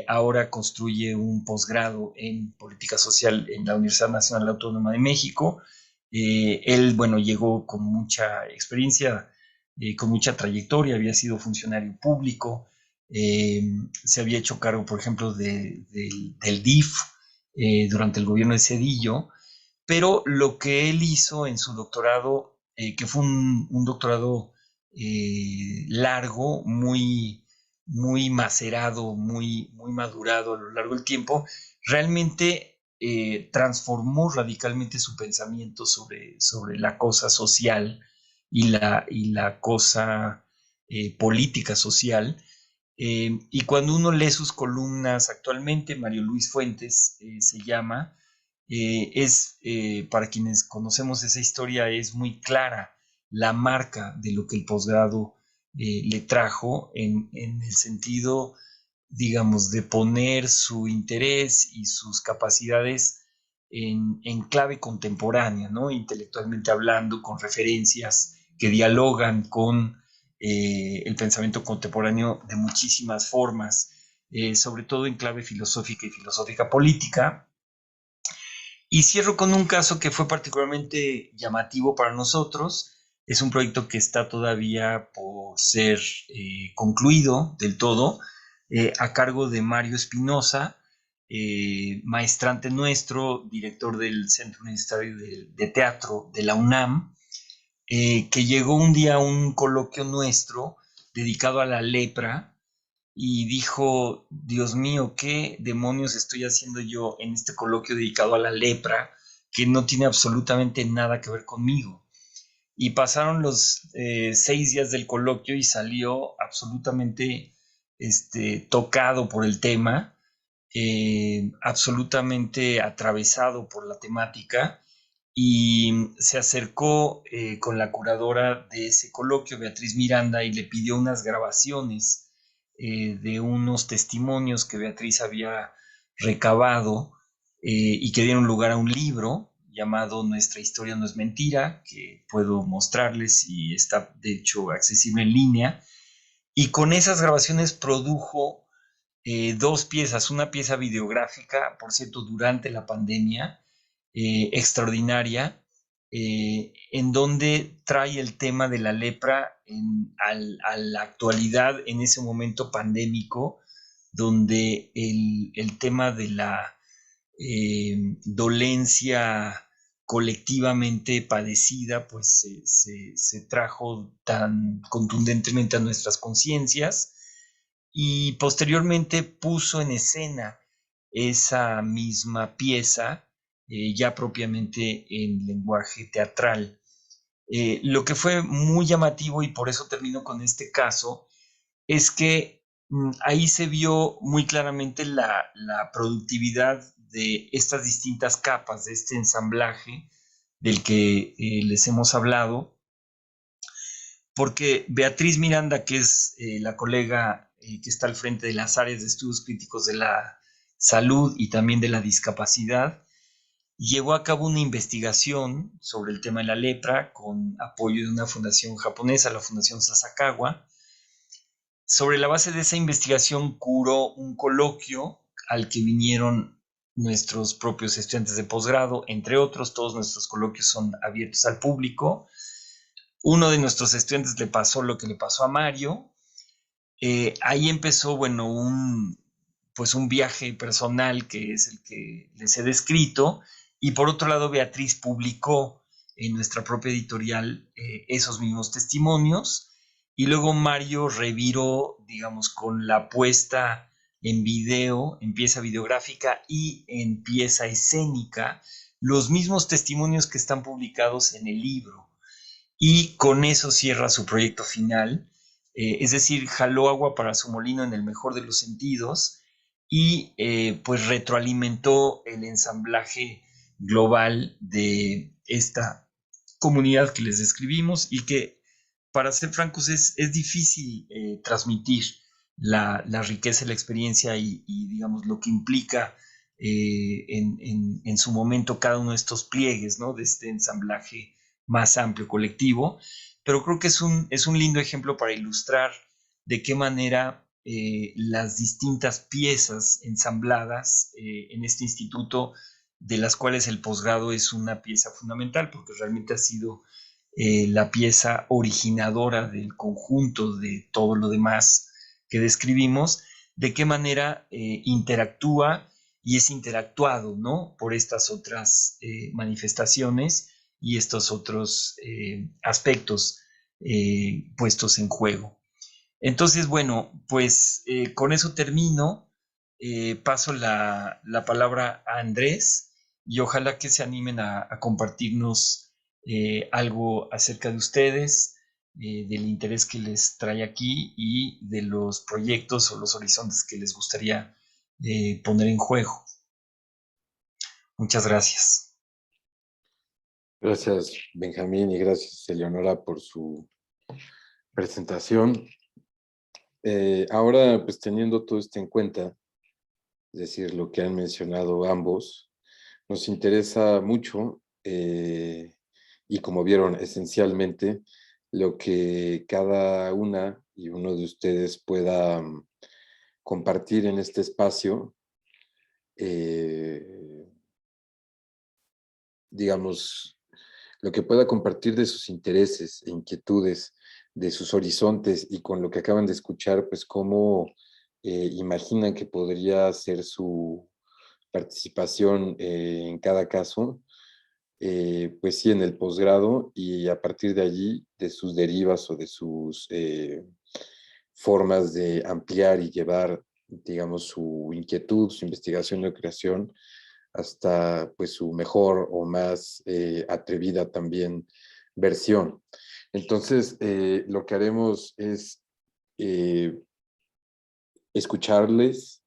S2: Ahora construye un posgrado en política social en la Universidad Nacional Autónoma de México. Él, bueno, llegó con mucha experiencia, con mucha trayectoria, había sido funcionario público, se había hecho cargo, por ejemplo, del DIF durante el gobierno de Zedillo, pero lo que él hizo en su doctorado, que fue un doctorado largo, muy macerado, muy madurado a lo largo del tiempo, realmente transformó radicalmente su pensamiento sobre la cosa social y la cosa política social. Y cuando uno lee sus columnas actualmente, Mario Luis Fuentes se llama, para quienes conocemos esa historia, es muy clara la marca de lo que el posgrado le trajo en el sentido, digamos, de poner su interés y sus capacidades en clave contemporánea, ¿no? Intelectualmente hablando, con referencias que dialogan con el pensamiento contemporáneo de muchísimas formas, sobre todo en clave filosófica y filosófica política. Y cierro con un caso que fue particularmente llamativo para nosotros. Es un proyecto que está todavía por ser concluido del todo, a cargo de Mario Espinosa, maestrante nuestro, director del Centro Universitario de Teatro de la UNAM, que llegó un día a un coloquio nuestro dedicado a la lepra y dijo: Dios mío, ¿qué demonios estoy haciendo yo en este coloquio dedicado a la lepra que no tiene absolutamente nada que ver conmigo? Y pasaron los 6 días del coloquio y salió absolutamente tocado por el tema, absolutamente atravesado por la temática, y se acercó con la curadora de ese coloquio, Beatriz Miranda, y le pidió unas grabaciones de unos testimonios que Beatriz había recabado y que dieron lugar a un libro llamado Nuestra historia no es mentira, que puedo mostrarles y está de hecho accesible en línea. Y con esas grabaciones produjo dos piezas, una pieza videográfica, por cierto, durante la pandemia, extraordinaria, en donde trae el tema de la lepra a la actualidad en ese momento pandémico, donde el tema de la dolencia colectivamente padecida, pues se trajo tan contundentemente a nuestras conciencias, y posteriormente puso en escena esa misma pieza, ya propiamente en lenguaje teatral. Lo que fue muy llamativo, y por eso termino con este caso, es que ahí se vio muy claramente la productividad de estas distintas capas, de este ensamblaje del que les hemos hablado, porque Beatriz Miranda, que es la colega que está al frente de las áreas de estudios críticos de la salud y también de la discapacidad, llevó a cabo una investigación sobre el tema de la lepra con apoyo de una fundación japonesa, la Fundación Sasakawa. Sobre la base de esa investigación curó un coloquio al que vinieron nuestros propios estudiantes de posgrado, entre otros. Todos nuestros coloquios son abiertos al público. Uno de nuestros estudiantes le pasó lo que le pasó a Mario. Ahí empezó, bueno, pues un viaje personal que es el que les he descrito. Y por otro lado, Beatriz publicó en nuestra propia editorial esos mismos testimonios. Y luego Mario reviró, digamos, con la puesta en video, en pieza videográfica y en pieza escénica, los mismos testimonios que están publicados en el libro. Y con eso cierra su proyecto final, es decir, jaló agua para su molino en el mejor de los sentidos, y pues retroalimentó el ensamblaje global de esta comunidad que les describimos, y que, para ser francos, es difícil transmitir la riqueza de la experiencia y, digamos, lo que implica en su momento cada uno de estos pliegues, ¿no?, de este ensamblaje más amplio, colectivo. Pero creo que es un lindo ejemplo para ilustrar de qué manera las distintas piezas ensambladas en este instituto, de las cuales el posgrado es una pieza fundamental, porque realmente ha sido la pieza originadora del conjunto de todo lo demás que describimos, de qué manera interactúa y es interactuado, ¿no?, por estas otras manifestaciones y estos otros aspectos puestos en juego. Entonces, bueno, pues con eso termino. Paso la palabra a Andrés, y ojalá que se animen a compartirnos algo acerca de ustedes, del interés que les trae aquí y de los proyectos o los horizontes que les gustaría poner en juego. Muchas gracias.
S1: Gracias, Benjamín, y gracias, Eleonora, por su presentación. Ahora, pues teniendo todo esto en cuenta, es decir, lo que han mencionado ambos, nos interesa mucho, y como vieron, esencialmente, lo que cada una y uno de ustedes pueda compartir en este espacio, digamos, lo que pueda compartir de sus intereses e inquietudes, de sus horizontes, y con lo que acaban de escuchar, pues cómo imaginan que podría ser su participación en cada caso, pues sí, en el posgrado, y a partir de allí, de sus derivas o de sus formas de ampliar y llevar, digamos, su inquietud, su investigación o creación hasta pues su mejor o más atrevida también versión. Entonces, lo que haremos es escucharles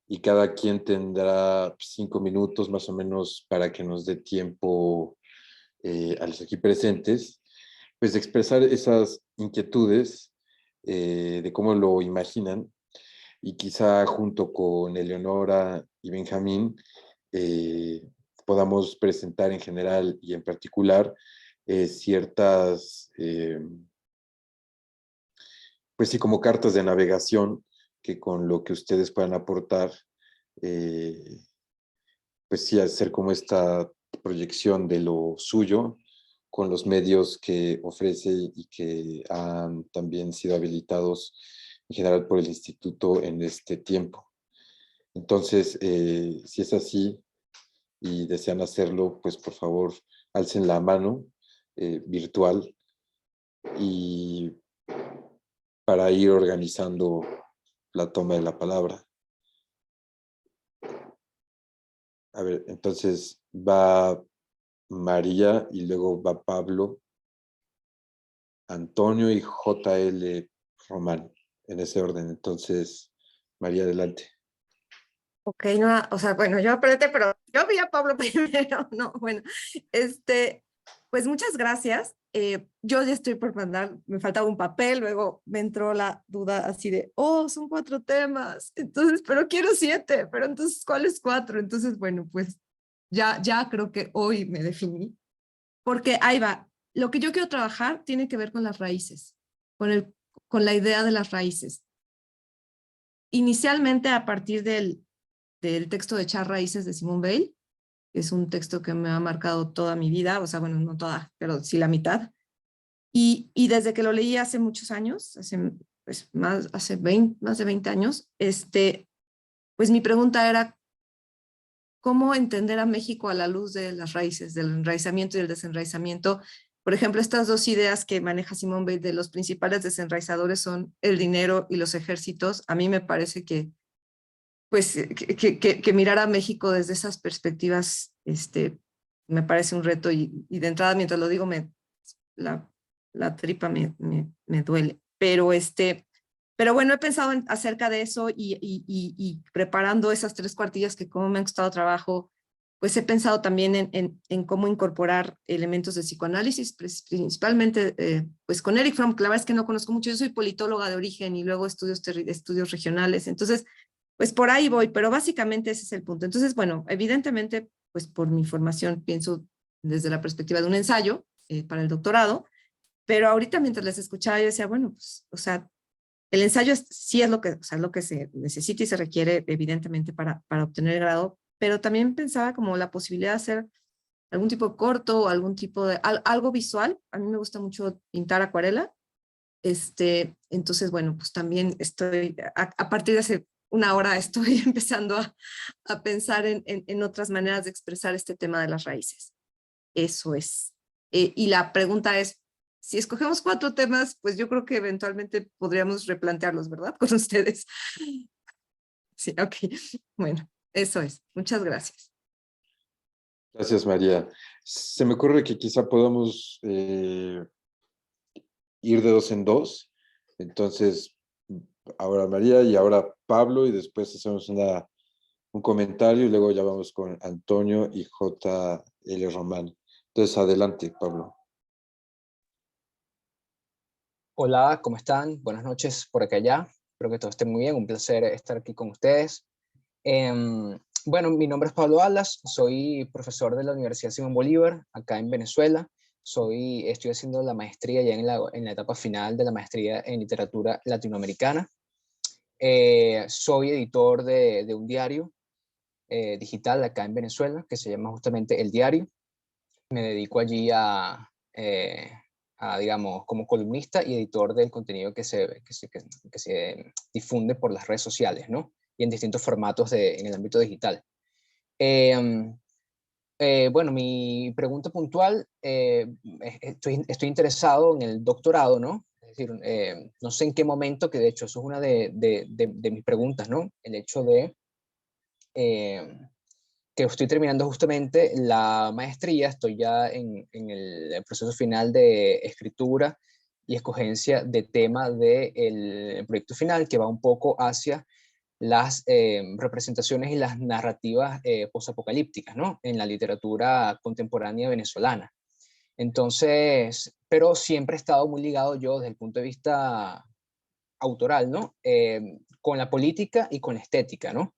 S1: y cada quien tendrá 5 minutos más o menos para que nos dé tiempo a los aquí presentes, pues de expresar esas inquietudes de cómo lo imaginan y quizá junto con Eleonora y Benjamín podamos presentar en general y en particular ciertas, pues sí, como cartas de navegación que con lo que ustedes puedan aportar, pues sí, hacer como esta proyección de lo suyo con los medios que ofrece y que han también sido habilitados en general por el instituto en este tiempo. Entonces, si es así y desean hacerlo, pues por favor, alcen la mano virtual y para ir organizando la toma de la palabra. A ver, entonces va María y luego va Pablo, Antonio y JL Román, en ese orden. Entonces, María, adelante.
S4: Ok, no, o sea, bueno, yo apreté, pero yo vi a Pablo primero, no, bueno, pues muchas gracias. Yo ya estoy por mandar, me faltaba un papel, luego me entró la duda así de, oh, son 4 temas, entonces, pero quiero 7, pero entonces, ¿cuáles 4? Entonces, bueno, pues ya creo que hoy me definí, porque ahí va, lo que yo quiero trabajar tiene que ver con las raíces, con la idea de las raíces. Inicialmente a partir del texto de Echar Raíces de Simone Weil, que es un texto que me ha marcado toda mi vida, o sea, bueno, no toda, pero sí la mitad. Y desde que lo leí hace muchos años, pues más de 20 años, pues mi pregunta era, ¿cómo entender a México a la luz de las raíces, del enraizamiento y el desenraizamiento? Por ejemplo, estas 2 ideas que maneja Simone Weil de los principales desenraizadores son el dinero y los ejércitos. A mí me parece que pues que mirar a México desde esas perspectivas me parece un reto y de entrada mientras lo digo la tripa me duele. Pero bueno, he pensado acerca de eso y preparando esas 3 cuartillas que como me han costado trabajo, pues he pensado también en cómo incorporar elementos de psicoanálisis, principalmente pues con Erich Fromm, que la verdad es que no conozco mucho, yo soy politóloga de origen y luego estudios regionales, entonces pues por ahí voy, pero básicamente ese es el punto. Entonces, bueno, evidentemente, pues por mi formación pienso desde la perspectiva de un ensayo para el doctorado, pero ahorita mientras les escuchaba yo decía, bueno, pues, o sea, el ensayo sí es lo que, o sea, lo que se necesita y se requiere evidentemente para obtener el grado, pero también pensaba como la posibilidad de hacer algún tipo de corto o algún tipo de, algo visual. A mí me gusta mucho pintar acuarela. Entonces, bueno, pues también estoy, a partir de hace una hora estoy empezando a pensar en otras maneras de expresar este tema de las raíces. Eso es. Y la pregunta es, si escogemos 4 temas, pues yo creo que eventualmente podríamos replantearlos, ¿verdad? Con ustedes. Sí, ok. Bueno, eso es. Muchas gracias.
S1: Gracias, María. Se me ocurre que quizá podamos ir de 2 en 2. Entonces, ahora María y ahora Pablo, y después hacemos un comentario y luego ya vamos con Antonio y JL Román. Entonces, adelante, Pablo.
S5: Hola, ¿cómo están? Buenas noches por acá allá. Espero que todo esté muy bien. Un placer estar aquí con ustedes. Bueno, mi nombre es Pablo Alas. Soy profesor de la Universidad Simón Bolívar, acá en Venezuela. Estoy haciendo la maestría ya en la etapa final de la maestría en literatura latinoamericana. Soy editor de un diario digital acá en Venezuela que se llama justamente El Diario. Me dedico allí digamos, como columnista y editor del contenido que se difunde por las redes sociales, ¿no? Y en distintos formatos en el ámbito digital. Bueno, mi pregunta puntual, estoy interesado en el doctorado, ¿no? Es decir, no sé en qué momento, que de hecho eso es una de mis preguntas, ¿no? El hecho de que estoy terminando justamente la maestría, estoy ya en el proceso final de escritura y escogencia de tema del proyecto final, que va un poco hacia las representaciones y las narrativas posapocalípticas, ¿no? En la literatura contemporánea venezolana. Entonces, pero siempre he estado muy ligado yo desde el punto de vista autoral, ¿no? Con la política y con la estética, ¿no?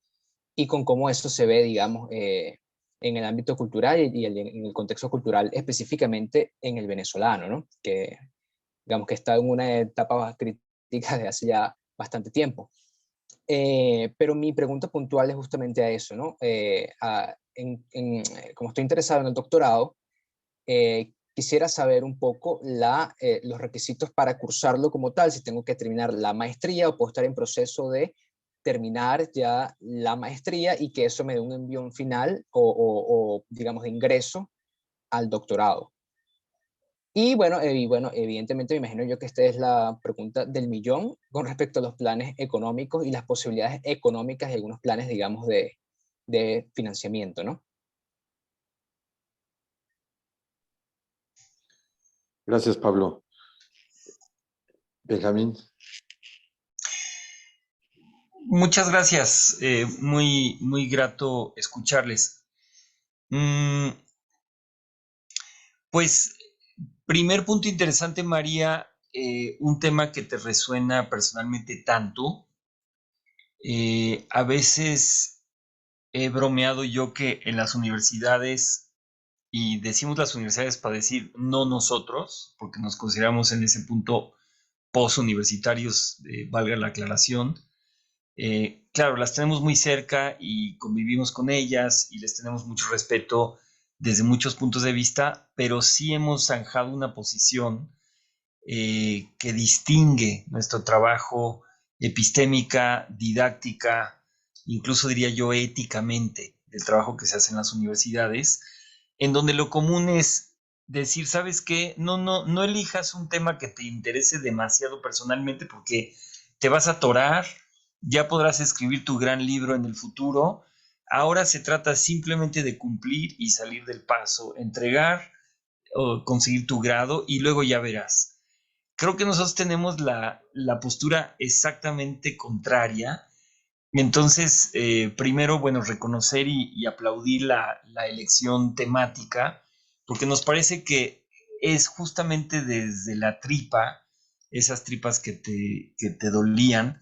S5: Y con cómo eso se ve, digamos, en el ámbito cultural y en el contexto cultural, específicamente en el venezolano, ¿no? Que, digamos, que está en una etapa crítica de hace ya bastante tiempo. Pero mi pregunta puntual es justamente a eso, ¿no? Como estoy interesado en el doctorado, quisiera saber un poco los requisitos para cursarlo como tal, si tengo que terminar la maestría o puedo estar en proceso de terminar ya la maestría y que eso me dé un envión final o digamos, de ingreso al doctorado. Y bueno, evidentemente me imagino yo que esta es la pregunta del millón con respecto a los planes económicos y las posibilidades económicas y algunos planes, digamos, de financiamiento, ¿no?
S1: Gracias, Pablo. Benjamín.
S2: Muchas gracias, muy, muy grato escucharles. Pues, primer punto interesante, María, un tema que te resuena personalmente tanto. A veces he bromeado yo que en las universidades, y decimos las universidades para decir no nosotros, porque nos consideramos en ese punto posuniversitarios, valga la aclaración. Claro, las tenemos muy cerca y convivimos con ellas y les tenemos mucho respeto desde muchos puntos de vista, pero sí hemos zanjado una posición que distingue nuestro trabajo epistémica, didáctica, incluso diría yo éticamente, del trabajo que se hace en las universidades, en donde lo común es decir, ¿sabes qué? No elijas un tema que te interese demasiado personalmente porque te vas a atorar, ya podrás escribir tu gran libro en el futuro. Ahora se trata simplemente de cumplir y salir del paso, entregar o conseguir tu grado y luego ya verás. Creo que nosotros tenemos la postura exactamente contraria. Entonces, primero, bueno, reconocer y aplaudir la elección temática, porque nos parece que es justamente desde la tripa, esas tripas que te dolían,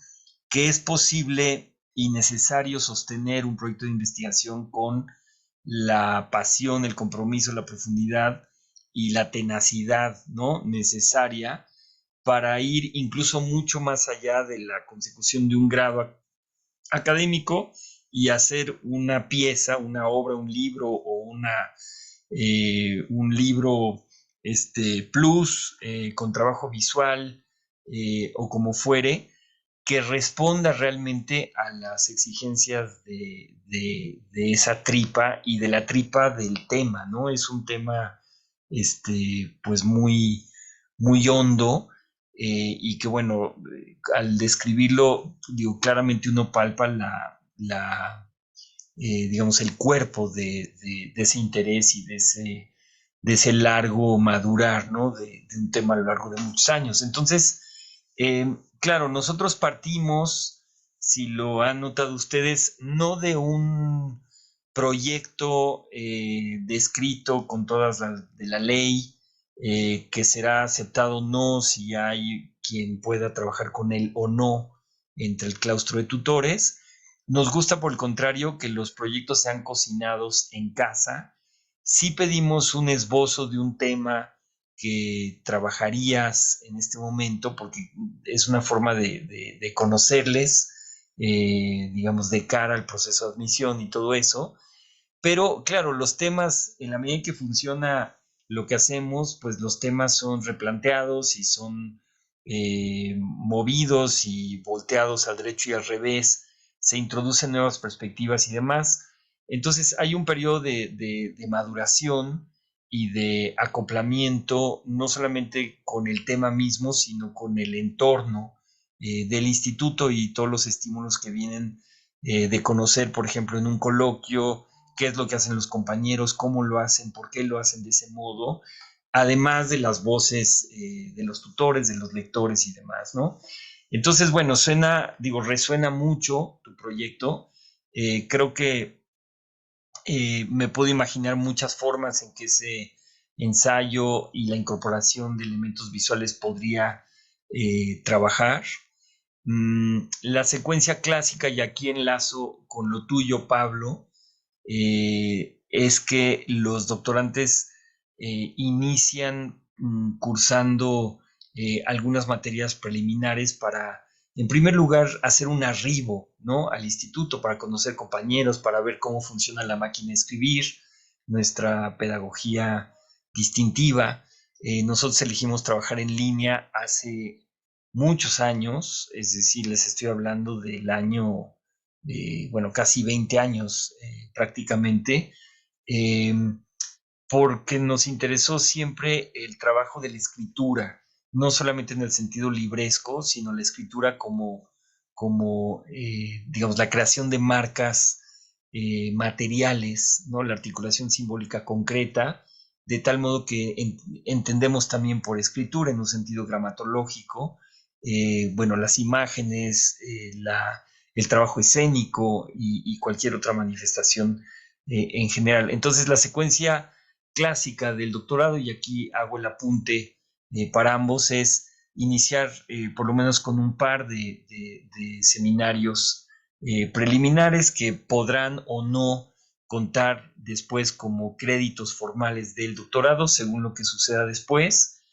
S2: que es posible y necesario sostener un proyecto de investigación con la pasión, el compromiso, la profundidad y la tenacidad, ¿no? Necesaria para ir incluso mucho más allá de la consecución de un grado académico y hacer una pieza, una obra, un libro o un libro plus con trabajo visual o como fuere, que responda realmente a las exigencias de esa tripa y de la tripa del tema, ¿no? Es un tema, pues muy, muy hondo y que, bueno, al describirlo, digo, claramente uno palpa digamos, el cuerpo de ese interés y de ese largo madurar, ¿no? De un tema a lo largo de muchos años. Entonces, claro, nosotros partimos, si lo han notado ustedes, no de un proyecto descrito con todas las de la ley, que será aceptado o no, si hay quien pueda trabajar con él o no entre el claustro de tutores. Nos gusta, por el contrario, que los proyectos sean cocinados en casa. Sí pedimos un esbozo de un tema que trabajarías en este momento, porque es una forma de conocerles, digamos, de cara al proceso de admisión y todo eso. Pero claro, los temas, en la medida en que funciona lo que hacemos, pues los temas son replanteados y son movidos y volteados al derecho y al revés, se introducen nuevas perspectivas y demás. Entonces hay un periodo de maduración y de acoplamiento, no solamente con el tema mismo, sino con el entorno del instituto y todos los estímulos que vienen de conocer, por ejemplo, en un coloquio, qué es lo que hacen los compañeros, cómo lo hacen, por qué lo hacen de ese modo, además de las voces de los tutores, de los lectores y demás, ¿no? Entonces, bueno, resuena mucho tu proyecto. Creo que me puedo imaginar muchas formas en que ese ensayo y la incorporación de elementos visuales podría trabajar. La secuencia clásica, y aquí enlazo con lo tuyo, Pablo, es que los doctorantes inician cursando algunas materias preliminares para, en primer lugar, hacer un arribo, ¿no?, al instituto, para conocer compañeros, para ver cómo funciona la máquina de escribir, nuestra pedagogía distintiva. Nosotros elegimos trabajar en línea hace muchos años, es decir, les estoy hablando del año, bueno, casi 20 años prácticamente, eh, porque nos interesó siempre el trabajo de la escritura, no solamente en el sentido libresco, sino la escritura como digamos, la creación de marcas materiales, ¿no?, la articulación simbólica concreta, de tal modo que entendemos también por escritura en un sentido gramatológico, bueno, las imágenes, el trabajo escénico y cualquier otra manifestación en general. Entonces, la secuencia clásica del doctorado, y aquí hago el apunte para ambos, es iniciar por lo menos con un par de seminarios preliminares que podrán o no contar después como créditos formales del doctorado, según lo que suceda después.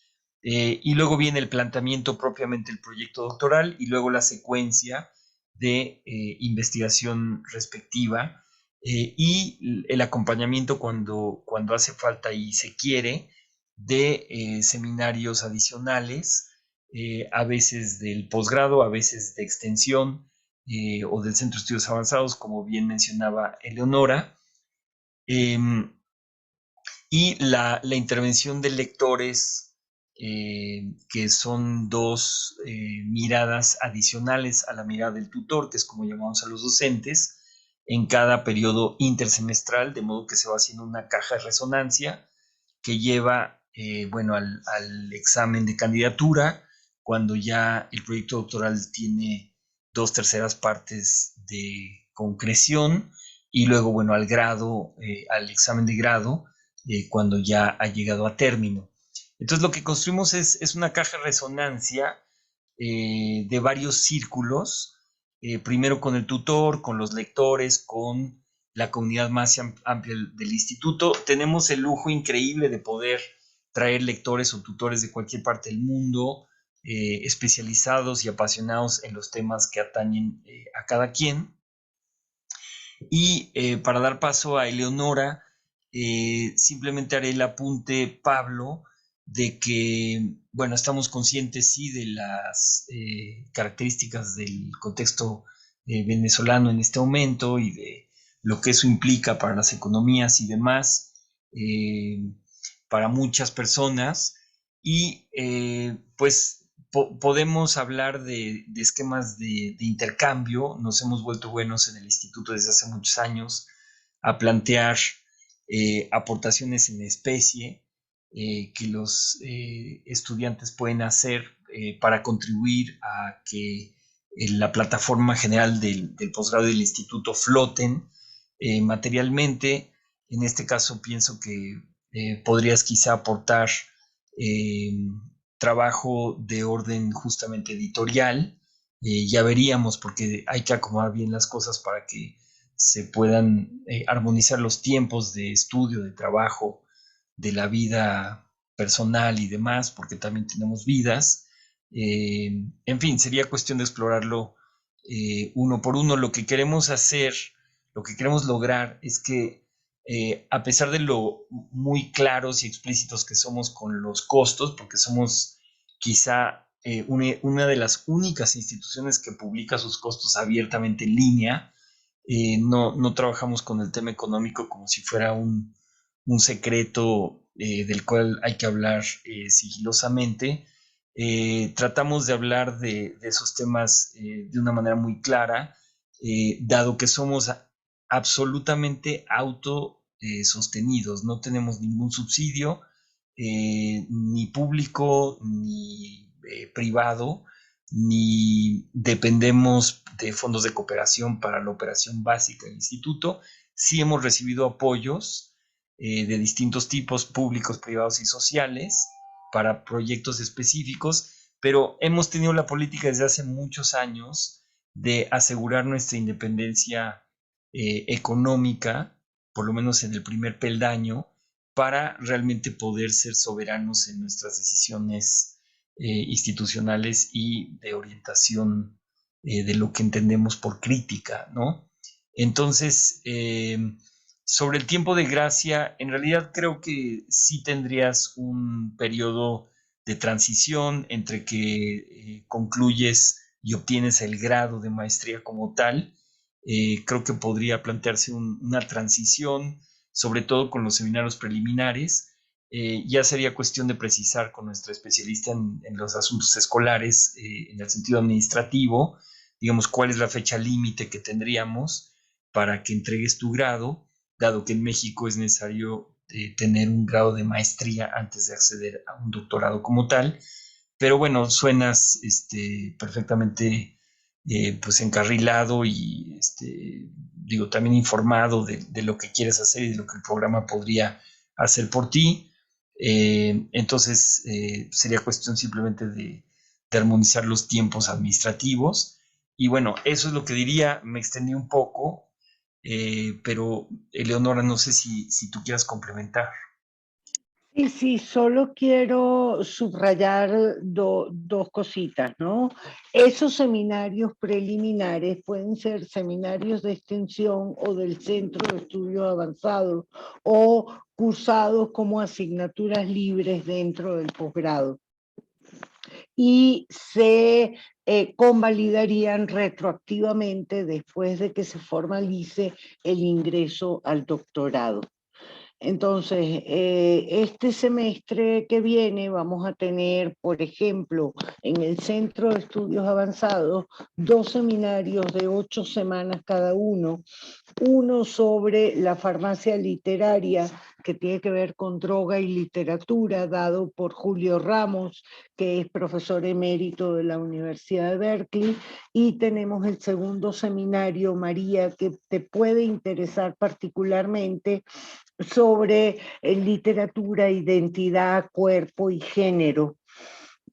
S2: Y luego viene el planteamiento propiamente del proyecto doctoral y luego la secuencia de investigación respectiva y el acompañamiento cuando hace falta y se quiere de seminarios adicionales, a veces del posgrado, a veces de extensión o del Centro de Estudios Avanzados, como bien mencionaba Eleonora. Y la intervención de lectores, que son dos miradas adicionales a la mirada del tutor, que es como llamamos a los docentes, en cada periodo intersemestral, de modo que se va haciendo una caja de resonancia que lleva, bueno, al examen de candidatura, cuando ya el proyecto doctoral tiene 2/3 partes de concreción, y luego, bueno, al grado, al examen de grado, cuando ya ha llegado a término. Entonces, lo que construimos es una caja de resonancia de varios círculos, primero con el tutor, con los lectores, con la comunidad más amplia del instituto. Tenemos el lujo increíble de poder traer lectores o tutores de cualquier parte del mundo, especializados y apasionados en los temas que atañen a cada quien. Y para dar paso a Eleonora, simplemente haré el apunte, Pablo, de que, bueno, estamos conscientes, sí, de las características del contexto venezolano en este momento y de lo que eso implica para las economías y demás, para muchas personas. Y pues podemos hablar de esquemas de intercambio. Nos hemos vuelto buenos en el instituto desde hace muchos años a plantear aportaciones en especie que los estudiantes pueden hacer para contribuir a que la plataforma general del posgrado y del instituto floten materialmente. En este caso pienso que podrías quizá aportar trabajo de orden justamente editorial. Ya veríamos, porque hay que acomodar bien las cosas para que se puedan armonizar los tiempos de estudio, de trabajo, de la vida personal y demás, porque también tenemos vidas. En fin, sería cuestión de explorarlo uno por uno. Lo que queremos hacer, lo que queremos lograr es que a pesar de lo muy claros y explícitos que somos con los costos, porque somos quizá una de las únicas instituciones que publica sus costos abiertamente en línea, no trabajamos con el tema económico como si fuera un secreto del cual hay que hablar sigilosamente. Tratamos de hablar de esos temas de una manera muy clara, dado que somos absolutamente autosostenidos, no tenemos ningún subsidio, ni público ni privado, ni dependemos de fondos de cooperación para la operación básica del instituto. Sí hemos recibido apoyos de distintos tipos, públicos, privados y sociales, para proyectos específicos, pero hemos tenido la política desde hace muchos años de asegurar nuestra independencia económica, por lo menos en el primer peldaño, para realmente poder ser soberanos en nuestras decisiones institucionales y de orientación de lo que entendemos por crítica, ¿no? Entonces, sobre el tiempo de gracia, en realidad creo que sí tendrías un periodo de transición entre que concluyes y obtienes el grado de maestría como tal. Creo que podría plantearse una transición, sobre todo con los seminarios preliminares. Ya sería cuestión de precisar con nuestra especialista en los asuntos escolares, en el sentido administrativo, digamos, cuál es la fecha límite que tendríamos para que entregues tu grado, dado que en México es necesario tener un grado de maestría antes de acceder a un doctorado como tal. Pero bueno, suenas perfectamente pues encarrilado y digo, también informado de lo que quieres hacer y de lo que el programa podría hacer por ti. Entonces, sería cuestión simplemente de armonizar los tiempos administrativos. Y bueno, eso es lo que diría. Me extendí un poco, pero Eleonora, no sé si tú quieras complementar.
S3: Sí, sí, solo quiero subrayar dos cositas, ¿no? Esos seminarios preliminares pueden ser seminarios de extensión o del Centro de Estudios Avanzados o cursados como asignaturas libres dentro del posgrado. Y se convalidarían retroactivamente después de que se formalice el ingreso al doctorado. Entonces, este semestre que viene vamos a tener, por ejemplo, en el Centro de Estudios Avanzados, 2 seminarios de 8 semanas cada uno. Uno sobre la farmacia literaria, que tiene que ver con droga y literatura, dado por Julio Ramos, que es profesor emérito de la Universidad de Berkeley. Y tenemos el segundo seminario, María, que te puede interesar particularmente, sobre literatura, identidad, cuerpo y género.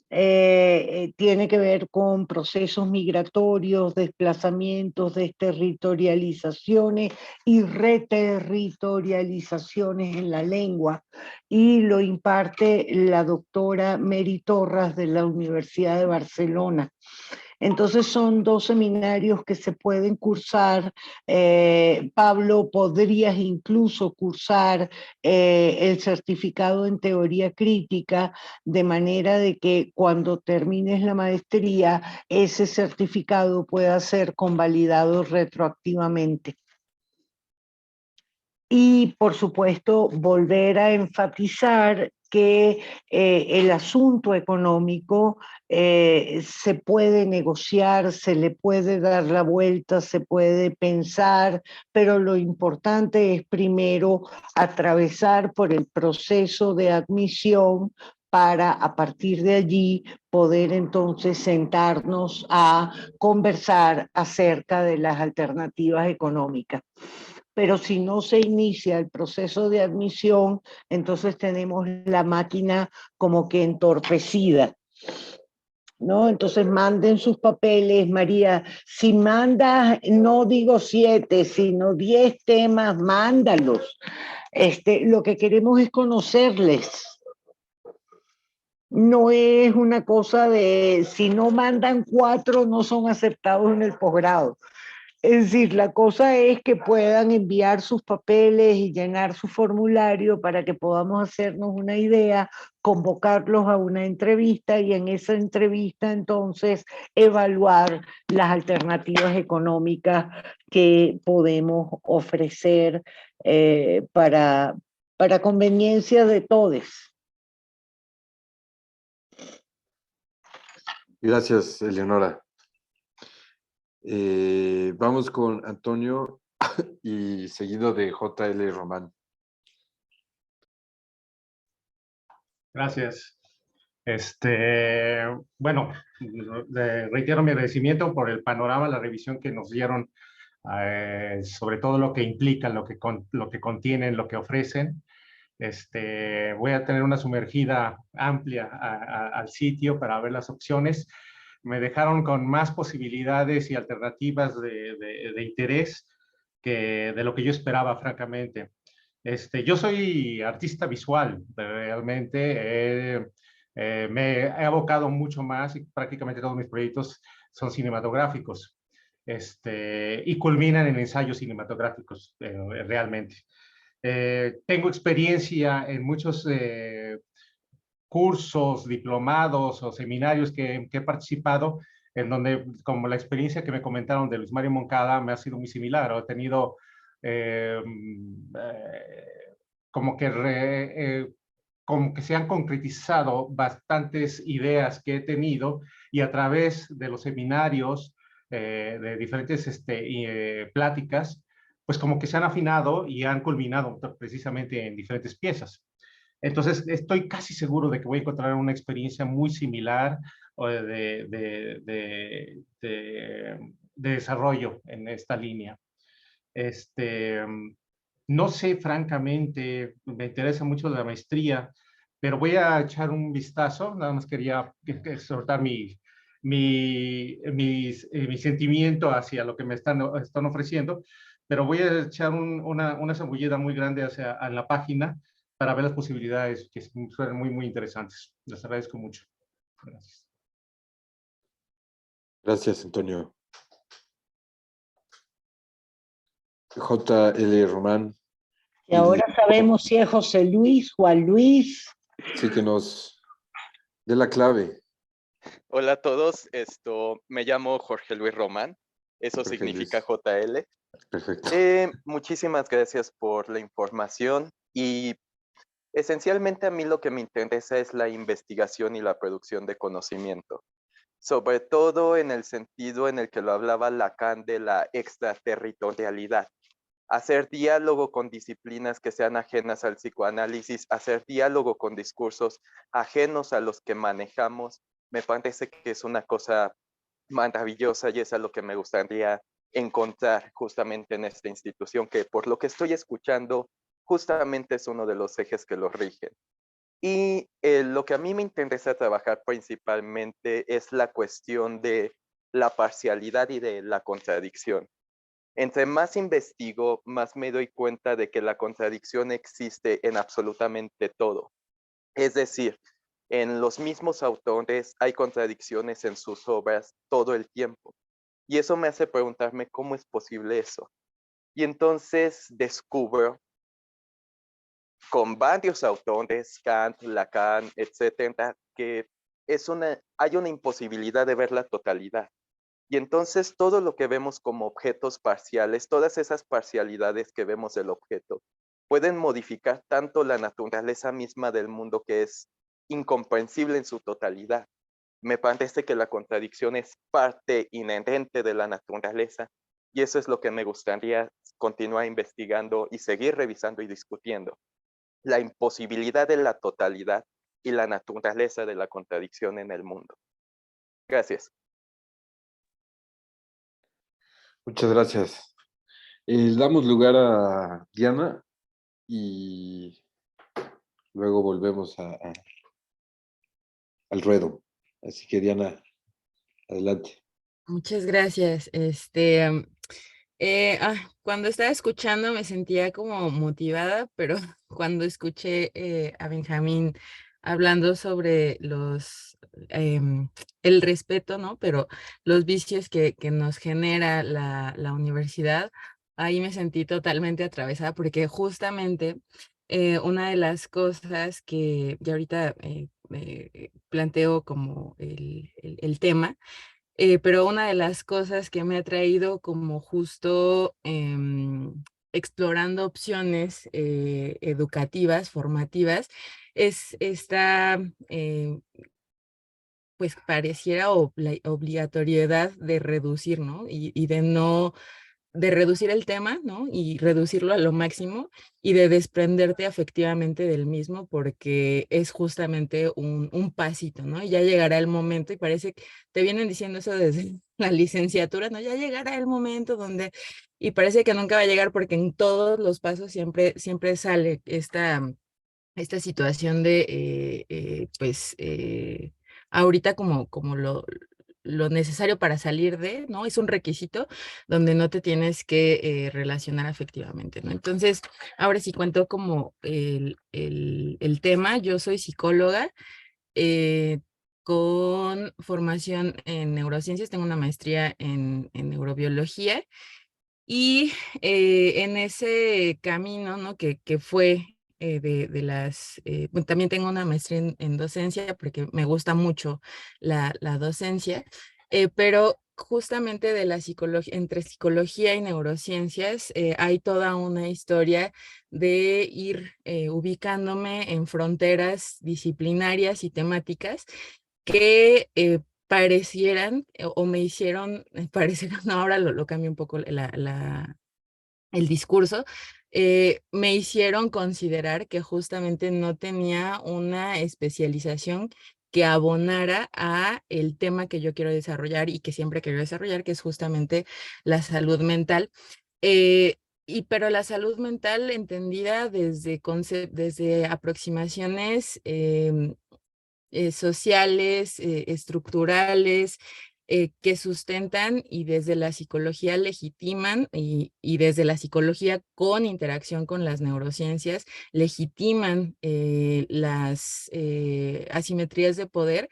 S3: Tiene que ver con procesos migratorios, desplazamientos, desterritorializaciones y reterritorializaciones en la lengua, y lo imparte la doctora Mary Torras de la Universidad de Barcelona. Entonces son 2 seminarios que se pueden cursar. Pablo, podrías incluso cursar el certificado en teoría crítica, de manera de que cuando termines la maestría, ese certificado pueda ser convalidado retroactivamente. Y, por supuesto, volver a enfatizar que el asunto económico se puede negociar, se le puede dar la vuelta, se puede pensar, pero lo importante es primero atravesar por el proceso de admisión para, a partir de allí, poder entonces sentarnos a conversar acerca de las alternativas económicas. Pero si no se inicia el proceso de admisión, entonces tenemos la máquina como que entorpecida, ¿no? Entonces manden sus papeles, María. Si mandas, no digo 7, sino 10 temas, mándalos. Lo que queremos es conocerles. No es una cosa de, si no mandan 4, no son aceptados en el posgrado. Es decir, la cosa es que puedan enviar sus papeles y llenar su formulario para que podamos hacernos una idea, convocarlos a una entrevista y en esa entrevista entonces evaluar las alternativas económicas que podemos ofrecer para conveniencia de todos.
S1: Gracias, Eleonora. Vamos con Antonio y seguido de JL Román.
S6: Gracias. Bueno, reitero mi agradecimiento por el panorama, la revisión que nos dieron sobre todo lo que implican, lo que contienen, lo que ofrecen. Voy a tener una sumergida amplia al sitio para ver las opciones. Me dejaron con más posibilidades y alternativas de interés que de lo que yo esperaba, francamente. Yo soy artista visual, realmente. Me he abocado mucho más y prácticamente todos mis proyectos son cinematográficos y culminan en ensayos cinematográficos, realmente. Tengo experiencia en muchos cursos, diplomados o seminarios que he participado, en donde, como la experiencia que me comentaron de Luis Mario Moncada, me ha sido muy similar. He tenido como como que se han concretizado bastantes ideas que he tenido y a través de los seminarios, de diferentes pláticas, pues como que se han afinado y han culminado precisamente en diferentes piezas. Entonces, estoy casi seguro de que voy a encontrar una experiencia muy similar de desarrollo en esta línea. No sé, francamente, me interesa mucho la maestría, pero voy a echar un vistazo. Nada más quería soltar mi sentimiento hacia lo que me están ofreciendo, pero voy a echar una zambullida muy grande a la página para ver las posibilidades que suenan muy, muy interesantes. Les agradezco mucho. Gracias.
S1: Gracias, Antonio. J.L. Román.
S3: Y ahora sabemos si es José Luis, Juan Luis.
S1: Sí, que nos dé la clave.
S7: Hola a todos, me llamo Jorge Luis Román, eso
S1: Jorge
S7: significa
S1: Luis.
S7: JL.
S1: Perfecto.
S7: Muchísimas gracias por la información y esencialmente a mí lo que me interesa es la investigación y la producción de conocimiento, sobre todo en el sentido en el que lo hablaba Lacan de la extraterritorialidad. Hacer diálogo con disciplinas que sean ajenas al psicoanálisis, hacer diálogo con discursos ajenos a los que manejamos, me parece que es una cosa maravillosa y es a lo que me gustaría encontrar justamente en esta institución, que por lo que estoy escuchando, justamente es uno de los ejes que lo rigen. Y lo que a mí me interesa trabajar principalmente es la cuestión de la parcialidad y de la contradicción. Entre más investigo, más me doy cuenta de que la contradicción existe en absolutamente todo. Es decir, en los mismos autores hay contradicciones en sus obras todo el tiempo. Y eso me hace preguntarme cómo es posible eso. Y entonces descubro con varios autores, Kant, Lacan, etcétera, que hay una imposibilidad de ver la totalidad. Y entonces todo lo que vemos como objetos parciales, todas esas parcialidades que vemos del objeto, pueden modificar tanto la naturaleza misma del mundo, que es incomprensible en su totalidad. Me parece que la contradicción es parte inherente de la naturaleza y eso es lo que me gustaría continuar investigando y seguir revisando y discutiendo. La imposibilidad de la totalidad y la naturaleza de la contradicción en el mundo. Gracias.
S1: Muchas gracias. Damos lugar a Diana y luego volvemos al ruedo. Así que Diana, adelante.
S8: Muchas gracias. Cuando estaba escuchando me sentía como motivada, pero cuando escuché a Benjamín hablando sobre el respeto, ¿no? Pero los vicios que nos genera la universidad, ahí me sentí totalmente atravesada porque justamente una de las cosas que ya ahorita planteo como el tema, pero una de las cosas que me ha traído como justo explorando opciones educativas, formativas, es esta, pues pareciera la obligatoriedad de reducir, ¿no? Y de no de reducir el tema, ¿no? Y reducirlo a lo máximo y de desprenderte afectivamente del mismo porque es justamente un pasito, ¿no? Y ya llegará el momento y parece que te vienen diciendo eso desde la licenciatura, ¿no? Ya llegará el momento donde, y parece que nunca va a llegar porque en todos los pasos siempre sale esta situación de, ahorita como lo necesario para salir de, ¿no? Es un requisito donde no te tienes que relacionar afectivamente, ¿no? Entonces, ahora sí cuento como el tema. Yo soy psicóloga con formación en neurociencias, tengo una maestría en neurobiología y en ese camino, ¿no? Que fue de las, bueno, también tengo una maestría en docencia porque me gusta mucho la docencia, pero justamente de la psicología, entre psicología y neurociencias, hay toda una historia de ir ubicándome en fronteras disciplinarias y temáticas que parecieran o me hicieron parecer, no, ahora lo cambio un poco el discurso, me hicieron considerar que justamente no tenía una especialización que abonara a el tema que yo quiero desarrollar y que siempre quiero desarrollar, que es justamente la salud mental. Pero la salud mental entendida desde aproximaciones sociales, estructurales, que sustentan y desde la psicología legitiman y desde la psicología con interacción con las neurociencias legitiman las asimetrías de poder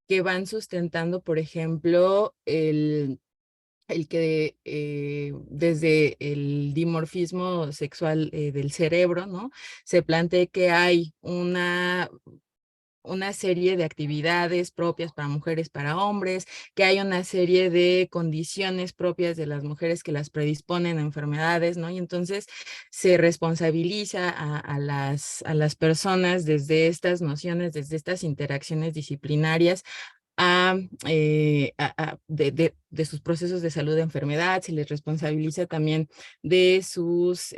S8: que van sustentando, por ejemplo, el que desde el dimorfismo sexual del cerebro, ¿no? Se plantee que hay una serie de actividades propias para mujeres, para hombres, que hay una serie de condiciones propias de las mujeres que las predisponen a enfermedades, ¿no? Y entonces se responsabiliza a las personas desde estas nociones, desde estas interacciones disciplinarias de sus procesos de salud de enfermedad, se les responsabiliza también de sus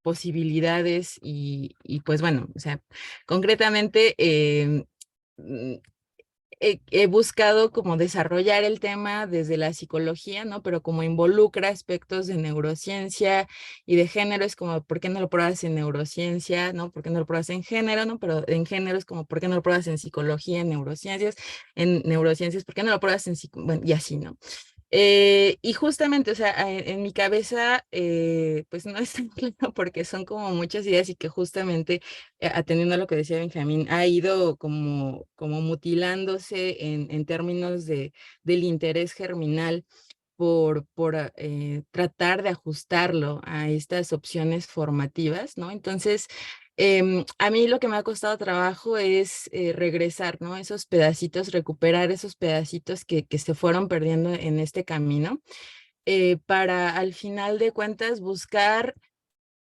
S8: posibilidades y pues bueno, o sea, concretamente he buscado como desarrollar el tema desde la psicología, ¿no? Pero como involucra aspectos de neurociencia y de género, es como, ¿por qué no lo pruebas en neurociencia, ¿no? ¿Por qué no lo pruebas en género, ¿no? Pero en género es como, ¿por qué no lo pruebas en psicología, en neurociencias, ¿por qué no lo pruebas en bueno, y así, ¿no? Y justamente, o sea, en mi cabeza, pues no es tan claro porque son como muchas ideas y que justamente, atendiendo a lo que decía Benjamín, ha ido como mutilándose en términos del interés germinal por tratar de ajustarlo a estas opciones formativas, ¿no? Entonces, a mí lo que me ha costado trabajo es regresar, ¿no? Esos pedacitos, recuperar esos pedacitos que se fueron perdiendo en este camino, para al final de cuentas buscar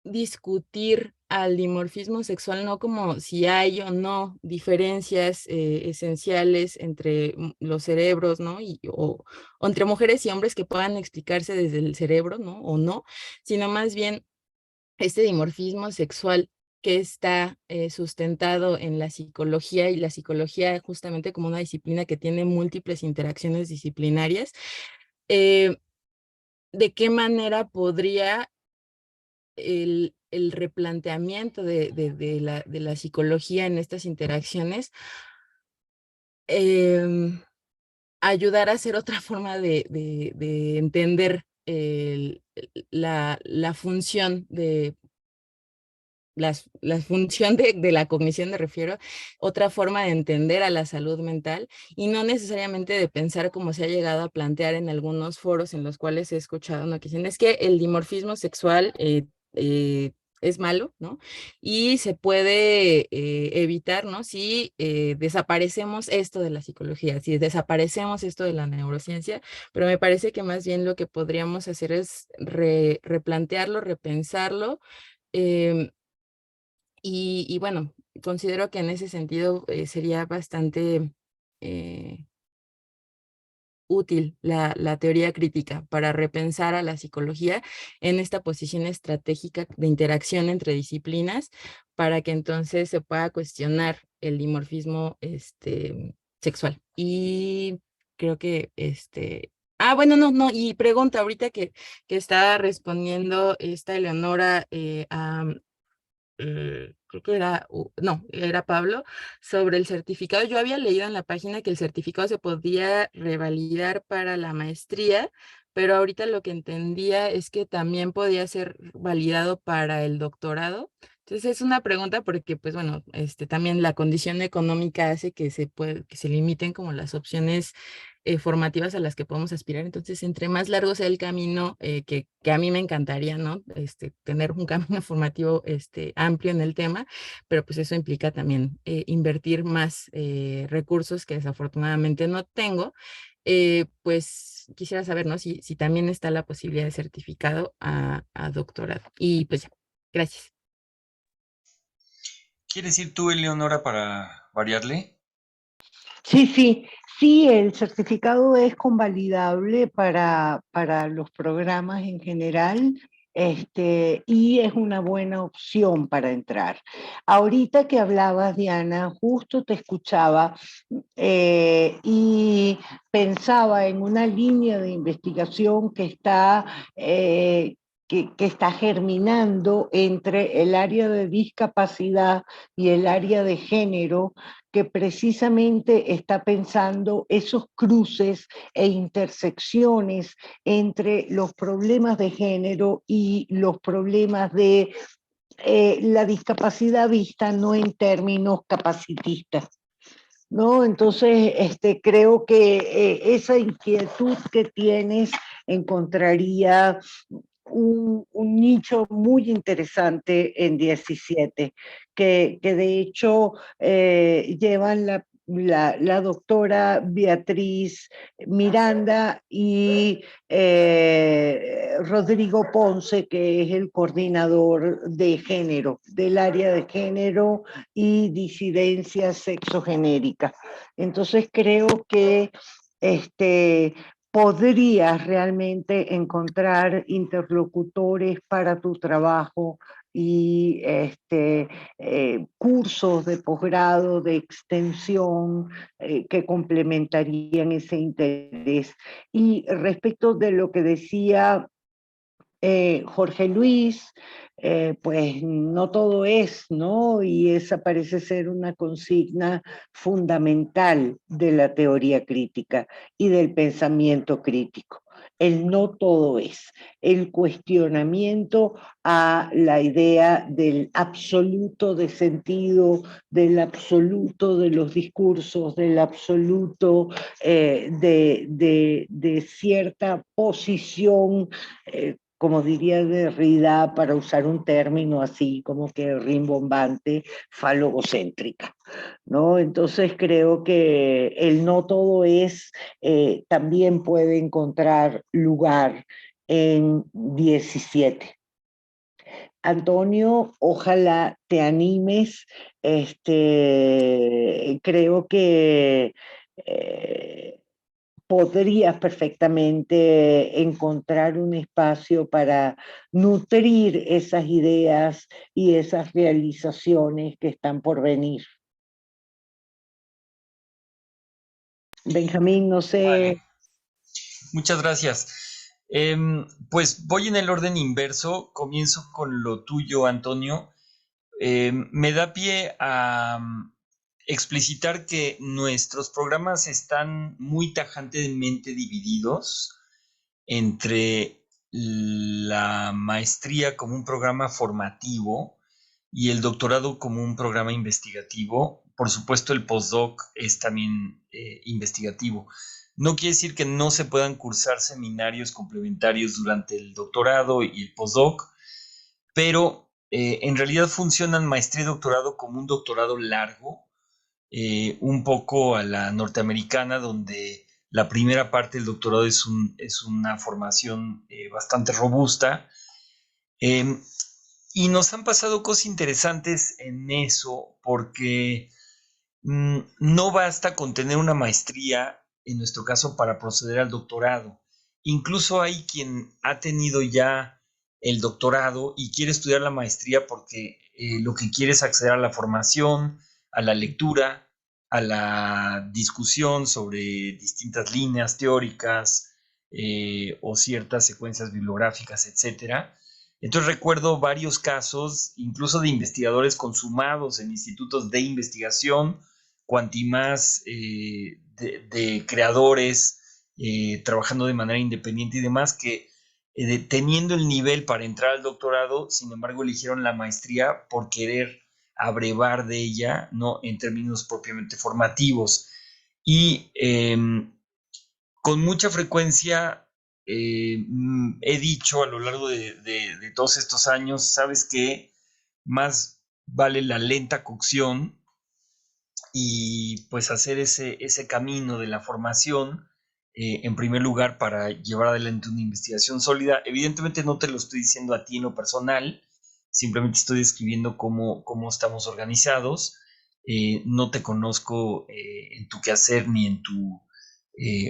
S8: discutir al dimorfismo sexual no como si hay o no diferencias esenciales entre los cerebros, ¿no? O entre mujeres y hombres que puedan explicarse desde el cerebro, ¿no? O no, sino más bien este dimorfismo sexual que está sustentado en la psicología y la psicología justamente como una disciplina que tiene múltiples interacciones disciplinarias, eh, ¿de qué manera podría el replanteamiento de la psicología en estas interacciones ayudar a hacer otra forma de entender la función la función de la cognición, me refiero, otra forma de entender a la salud mental y no necesariamente de pensar como se ha llegado a plantear en algunos foros en los cuales he escuchado, ¿no? Que dicen, es que el dimorfismo sexual es malo, ¿no? Y se puede evitar, ¿no? Si desaparecemos esto de la psicología, si desaparecemos esto de la neurociencia, pero me parece que más bien lo que podríamos hacer es replantearlo, repensarlo, y bueno, considero que en ese sentido sería bastante útil la teoría crítica para repensar a la psicología en esta posición estratégica de interacción entre disciplinas, para que entonces se pueda cuestionar el dimorfismo sexual. Y creo que bueno, no, y pregunta ahorita que estaba respondiendo esta Eleonora creo que era, no, era Pablo, sobre el certificado. Yo había leído en la página que el certificado se podía revalidar para la maestría, pero ahorita lo que entendía es que también podía ser validado para el doctorado. Entonces es una pregunta porque, pues bueno, también la condición económica hace que que se limiten como las opciones formativas a las que podemos aspirar. Entonces, entre más largo sea el camino, que a mí me encantaría, ¿no? Tener un camino formativo amplio en el tema, pero pues eso implica también invertir más recursos que desafortunadamente no tengo. Pues quisiera saber, ¿no? Si también está la posibilidad de certificado a doctorado. Y pues ya, gracias.
S2: ¿Quieres ir tú, Eleonora, para variarle?
S3: Sí, el certificado es convalidable para los programas en general, y es una buena opción para entrar. Ahorita que hablabas, Diana, justo te escuchaba y pensaba en una línea de investigación que está germinando entre el área de discapacidad y el área de género, que precisamente está pensando esos cruces e intersecciones entre los problemas de género y los problemas de la discapacidad vista no en términos capacitistas, ¿no? Entonces, creo que esa inquietud que tienes encontraría un nicho muy interesante en 17, que de hecho llevan la doctora Beatriz Miranda y Rodrigo Ponce, que es el coordinador de género, del área de género y disidencia sexogenérica. Entonces creo que podrías realmente encontrar interlocutores para tu trabajo y cursos de posgrado, de extensión, que complementarían ese interés. Y respecto de lo que decía Jorge Luis, pues no todo es, ¿no? Y esa parece ser una consigna fundamental de la teoría crítica y del pensamiento crítico. El no todo es, el cuestionamiento a la idea del absoluto de sentido, del absoluto de los discursos, del absoluto de cierta posición, como diría Derrida, para usar un término así como que rimbombante, falogocéntrica, ¿no? Entonces creo que el no todo es también puede encontrar lugar en 17. Antonio, ojalá te animes. Creo que podrías perfectamente encontrar un espacio para nutrir esas ideas y esas realizaciones que están por venir. Benjamín, no sé.
S2: Vale. Muchas gracias. Pues voy en el orden inverso. Comienzo con lo tuyo, Antonio. Me da pie a explicitar que nuestros programas están muy tajantemente divididos entre la maestría como un programa formativo y el doctorado como un programa investigativo. Por supuesto, el postdoc es también investigativo. No quiere decir que no se puedan cursar seminarios complementarios durante el doctorado y el postdoc, pero en realidad funcionan maestría y doctorado como un doctorado largo, un poco a la norteamericana, donde la primera parte del doctorado es una formación bastante robusta. Y nos han pasado cosas interesantes en eso, porque no basta con tener una maestría en nuestro caso, para proceder al doctorado. Incluso hay quien ha tenido ya el doctorado y quiere estudiar la maestría porque lo que quiere es acceder a la formación, a la lectura, a la discusión sobre distintas líneas teóricas o ciertas secuencias bibliográficas, etcétera. Entonces recuerdo varios casos, incluso de investigadores consumados en institutos de investigación, cuanti más de creadores trabajando de manera independiente y demás, que teniendo el nivel para entrar al doctorado, sin embargo eligieron la maestría por querer abrevar de ella, ¿no? En términos propiamente formativos. Y con mucha frecuencia he dicho a lo largo de todos estos años, ¿sabes qué? Más vale la lenta cocción y pues hacer ese camino de la formación en primer lugar para llevar adelante una investigación sólida. Evidentemente no te lo estoy diciendo a ti en lo personal, simplemente estoy describiendo cómo estamos organizados. No te conozco en tu quehacer ni en tu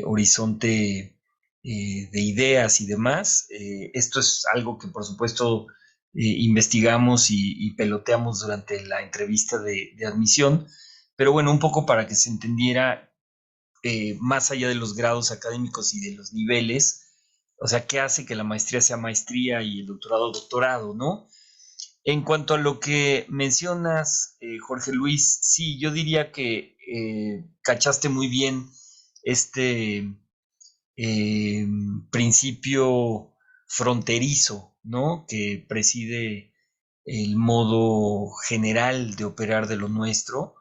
S2: horizonte de ideas y demás. Esto es algo que por supuesto investigamos y peloteamos durante la entrevista de admisión, pero bueno, un poco para que se entendiera más allá de los grados académicos y de los niveles, o sea, qué hace que la maestría sea maestría y el doctorado doctorado, ¿no? En cuanto a lo que mencionas, Jorge Luis, sí, yo diría que cachaste muy bien este principio fronterizo, ¿no? Que preside el modo general de operar de lo nuestro.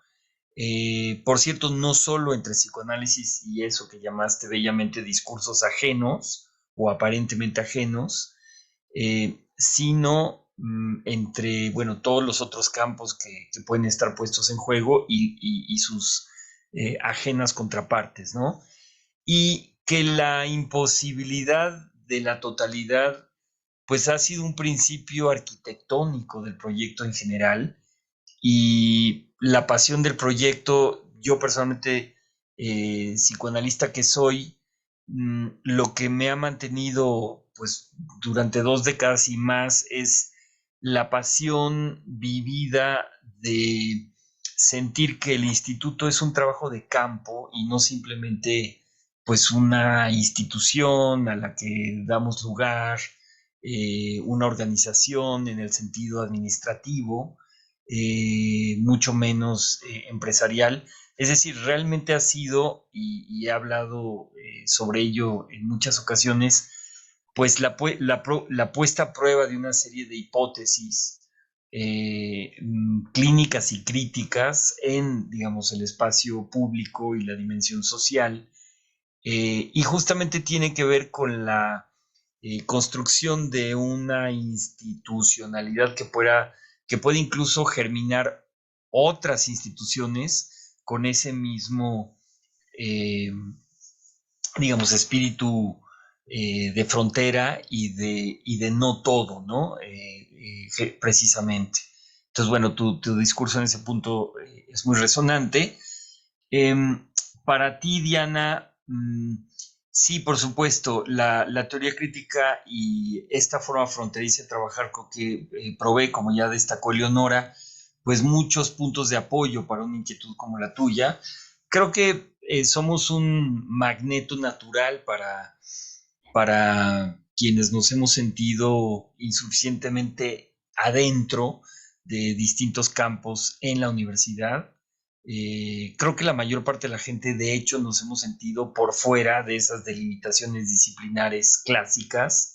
S2: Por cierto, no solo entre psicoanálisis y eso que llamaste bellamente discursos ajenos o aparentemente ajenos, sino entre, bueno, todos los otros campos que pueden estar puestos en juego y sus ajenas contrapartes, ¿no? Y que la imposibilidad de la totalidad, pues ha sido un principio arquitectónico del proyecto en general, y la pasión del proyecto, yo personalmente, psicoanalista que soy, lo que me ha mantenido pues durante 2 décadas y más es la pasión vivida de sentir que el instituto es un trabajo de campo y no simplemente pues una institución a la que damos lugar, una organización en el sentido administrativo, mucho menos empresarial. Es decir, realmente ha sido, y he hablado sobre ello en muchas ocasiones, pues la puesta a prueba de una serie de hipótesis clínicas y críticas en, digamos, el espacio público y la dimensión social. Y justamente tiene que ver con la construcción de una institucionalidad que puede incluso germinar otras instituciones con ese mismo, digamos, espíritu de frontera y de no todo, ¿no? Precisamente. Entonces, bueno, tu discurso en ese punto es muy resonante. Para ti, Diana, sí, por supuesto, la teoría crítica y esta forma fronteriza de trabajar que provee, como ya destacó Eleonora, pues muchos puntos de apoyo para una inquietud como la tuya. Creo que somos un magneto natural para quienes nos hemos sentido insuficientemente adentro de distintos campos en la universidad. Creo que la mayor parte de la gente, de hecho, nos hemos sentido por fuera de esas delimitaciones disciplinares clásicas.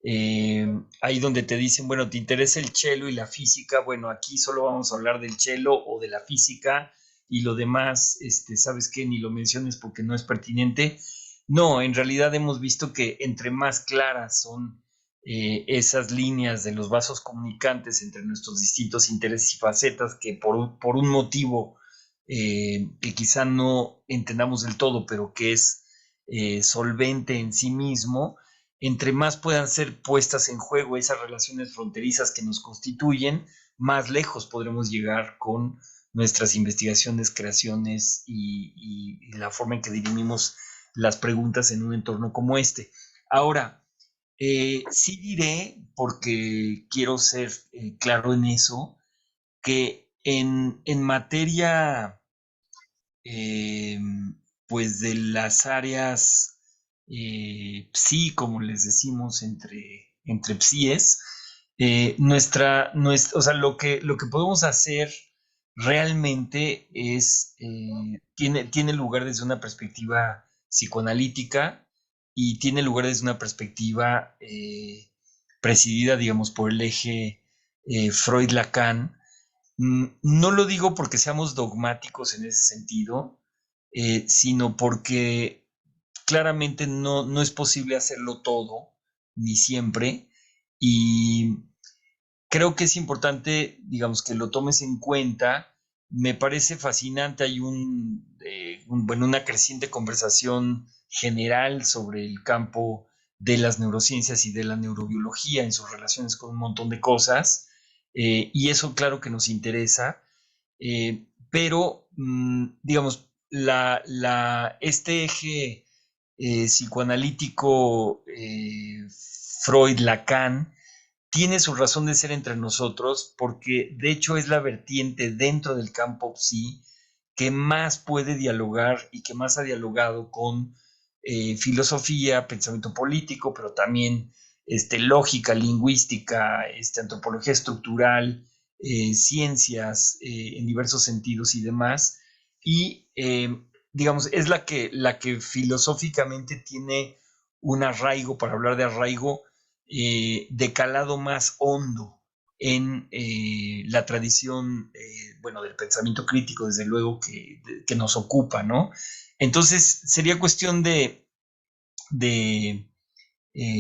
S2: Ahí donde te dicen, bueno, ¿te interesa el cello y la física? Bueno, aquí solo vamos a hablar del cello o de la física y lo demás, ¿sabes qué? Ni lo menciones porque no es pertinente. No, en realidad hemos visto que entre más claras son esas líneas de los vasos comunicantes entre nuestros distintos intereses y facetas que por un motivo que quizá no entendamos del todo, pero que es solvente en sí mismo, entre más puedan ser puestas en juego esas relaciones fronterizas que nos constituyen, más lejos podremos llegar con nuestras investigaciones, creaciones y la forma en que dirimimos las preguntas en un entorno como este. Ahora, sí diré, porque quiero ser claro en eso, que en materia pues de las áreas PSI, como les decimos entre PSIes, o sea, lo que podemos hacer realmente es, tiene lugar desde una perspectiva psicoanalítica y tiene lugar desde una perspectiva presidida, digamos, por el eje Freud-Lacan. No lo digo porque seamos dogmáticos en ese sentido, sino porque claramente no es posible hacerlo todo, ni siempre, y creo que es importante, digamos, que lo tomes en cuenta. Me parece fascinante, hay bueno, una creciente conversación general sobre el campo de las neurociencias y de la neurobiología en sus relaciones con un montón de cosas, y eso claro que nos interesa, pero, digamos, este eje psicoanalítico Freud-Lacan tiene su razón de ser entre nosotros porque de hecho es la vertiente dentro del campo psi que más puede dialogar y que más ha dialogado con filosofía, pensamiento político, pero también lógica, lingüística, antropología estructural, ciencias en diversos sentidos y demás. Y digamos, es la que filosóficamente tiene un arraigo, para hablar de arraigo, de calado más hondo en la tradición, bueno, del pensamiento crítico, desde luego, que nos ocupa, ¿no? Entonces, sería cuestión de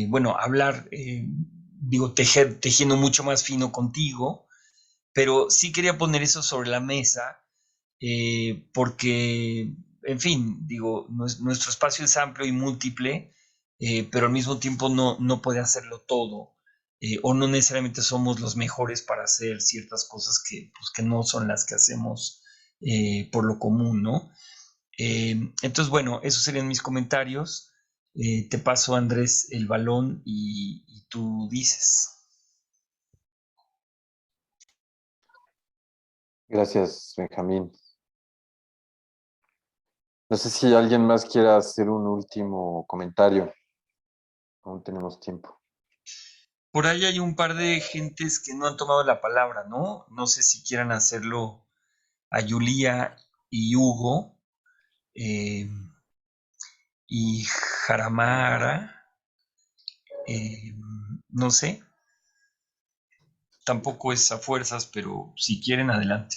S2: bueno, hablar, digo, tejiendo mucho más fino contigo, pero sí quería poner eso sobre la mesa, porque, en fin, digo, nuestro espacio es amplio y múltiple, pero al mismo tiempo no puede hacerlo todo, o no necesariamente somos los mejores para hacer ciertas cosas pues, que no son las que hacemos por lo común, ¿no? Entonces, bueno, esos serían mis comentarios. Te paso, Andrés, el balón y tú dices.
S1: Gracias, Benjamín. No sé si alguien más quiera hacer un último comentario. Aún tenemos tiempo.
S2: Por ahí hay un par de gentes que no han tomado la palabra, ¿no? No sé si quieran hacerlo a Yulia y Hugo y Jaramara. No sé, tampoco es a fuerzas, pero si quieren, adelante.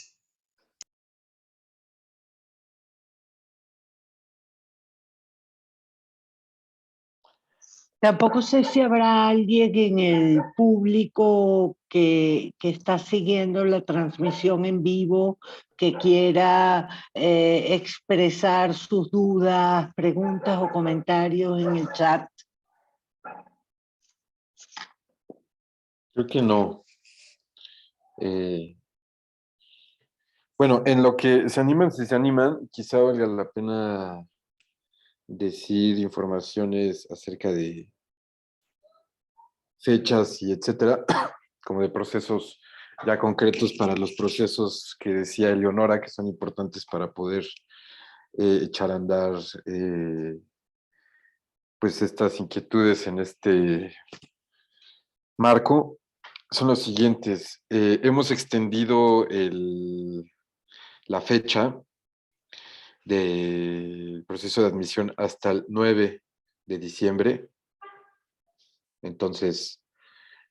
S3: Tampoco sé si habrá alguien en el público que está siguiendo la transmisión en vivo que quiera expresar sus dudas, preguntas o comentarios en el chat.
S1: Creo que no. Bueno, en lo que se animan, si se animan, quizá valga la pena decir informaciones acerca de fechas y etcétera, como de procesos ya concretos para los procesos que decía Eleonora, que son importantes para poder echar a andar pues estas inquietudes en este marco. Son los siguientes. Hemos extendido la fecha del proceso de admisión hasta el 9 de diciembre. Entonces,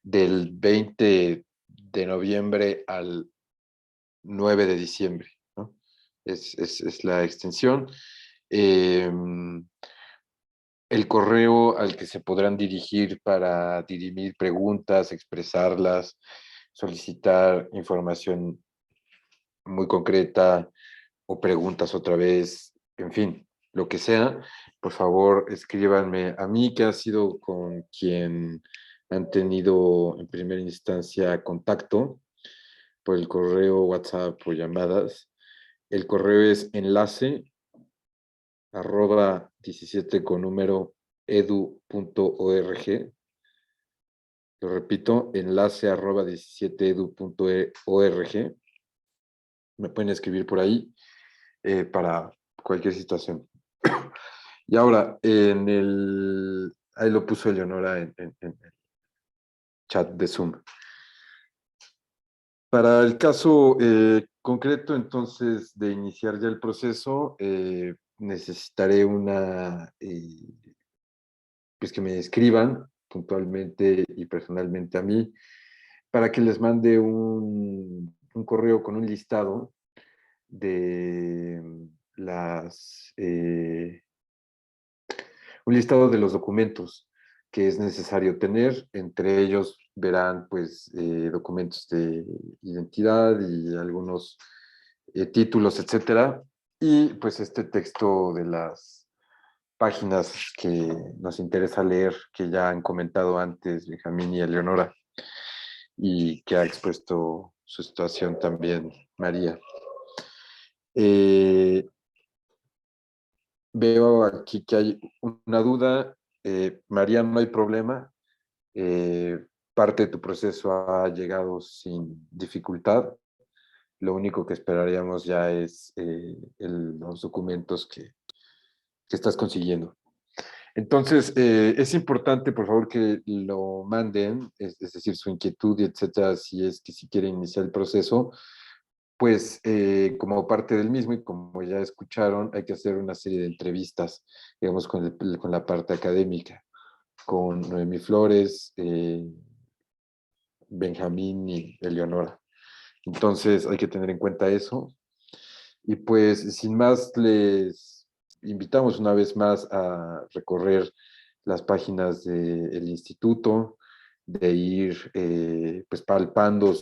S1: del 20 de noviembre al 9 de diciembre, ¿no? Es la extensión. El correo al que se podrán dirigir para dirimir preguntas, expresarlas, solicitar información muy concreta o preguntas otra vez, en fin, lo que sea, por favor escríbanme a mí, que ha sido con quien han tenido en primera instancia contacto. por el correo, WhatsApp o llamadas. El correo es enlace@17 con número edu.org. Lo repito, enlace@17edu.org. Me pueden escribir por ahí para cualquier situación. Y ahora, ahí lo puso Eleonora en el chat de Zoom. Para el caso concreto, entonces, de iniciar ya el proceso, necesitaré pues que me escriban puntualmente y personalmente a mí para que les mande un correo con un listado de un listado de los documentos que es necesario tener. Entre ellos verán pues documentos de identidad y algunos títulos, etcétera. Y pues este texto de las páginas que nos interesa leer, que ya han comentado antes Benjamín y Eleonora, y que ha expuesto su situación también María. Veo aquí que hay una duda. María, no hay problema. Parte de tu proceso ha llegado sin dificultad. Lo único que esperaríamos ya es los documentos que estás consiguiendo. Entonces, es importante, por favor, que lo manden, es decir, su inquietud y etcétera, si quieren iniciar el proceso, pues como parte del mismo y como ya escucharon, hay que hacer una serie de entrevistas, digamos, con la parte académica, con Noemí Flores, Benjamín y Eleonora. Entonces hay que tener en cuenta eso. Y pues sin más, les invitamos una vez más a recorrer las páginas del instituto, de ir pues palpando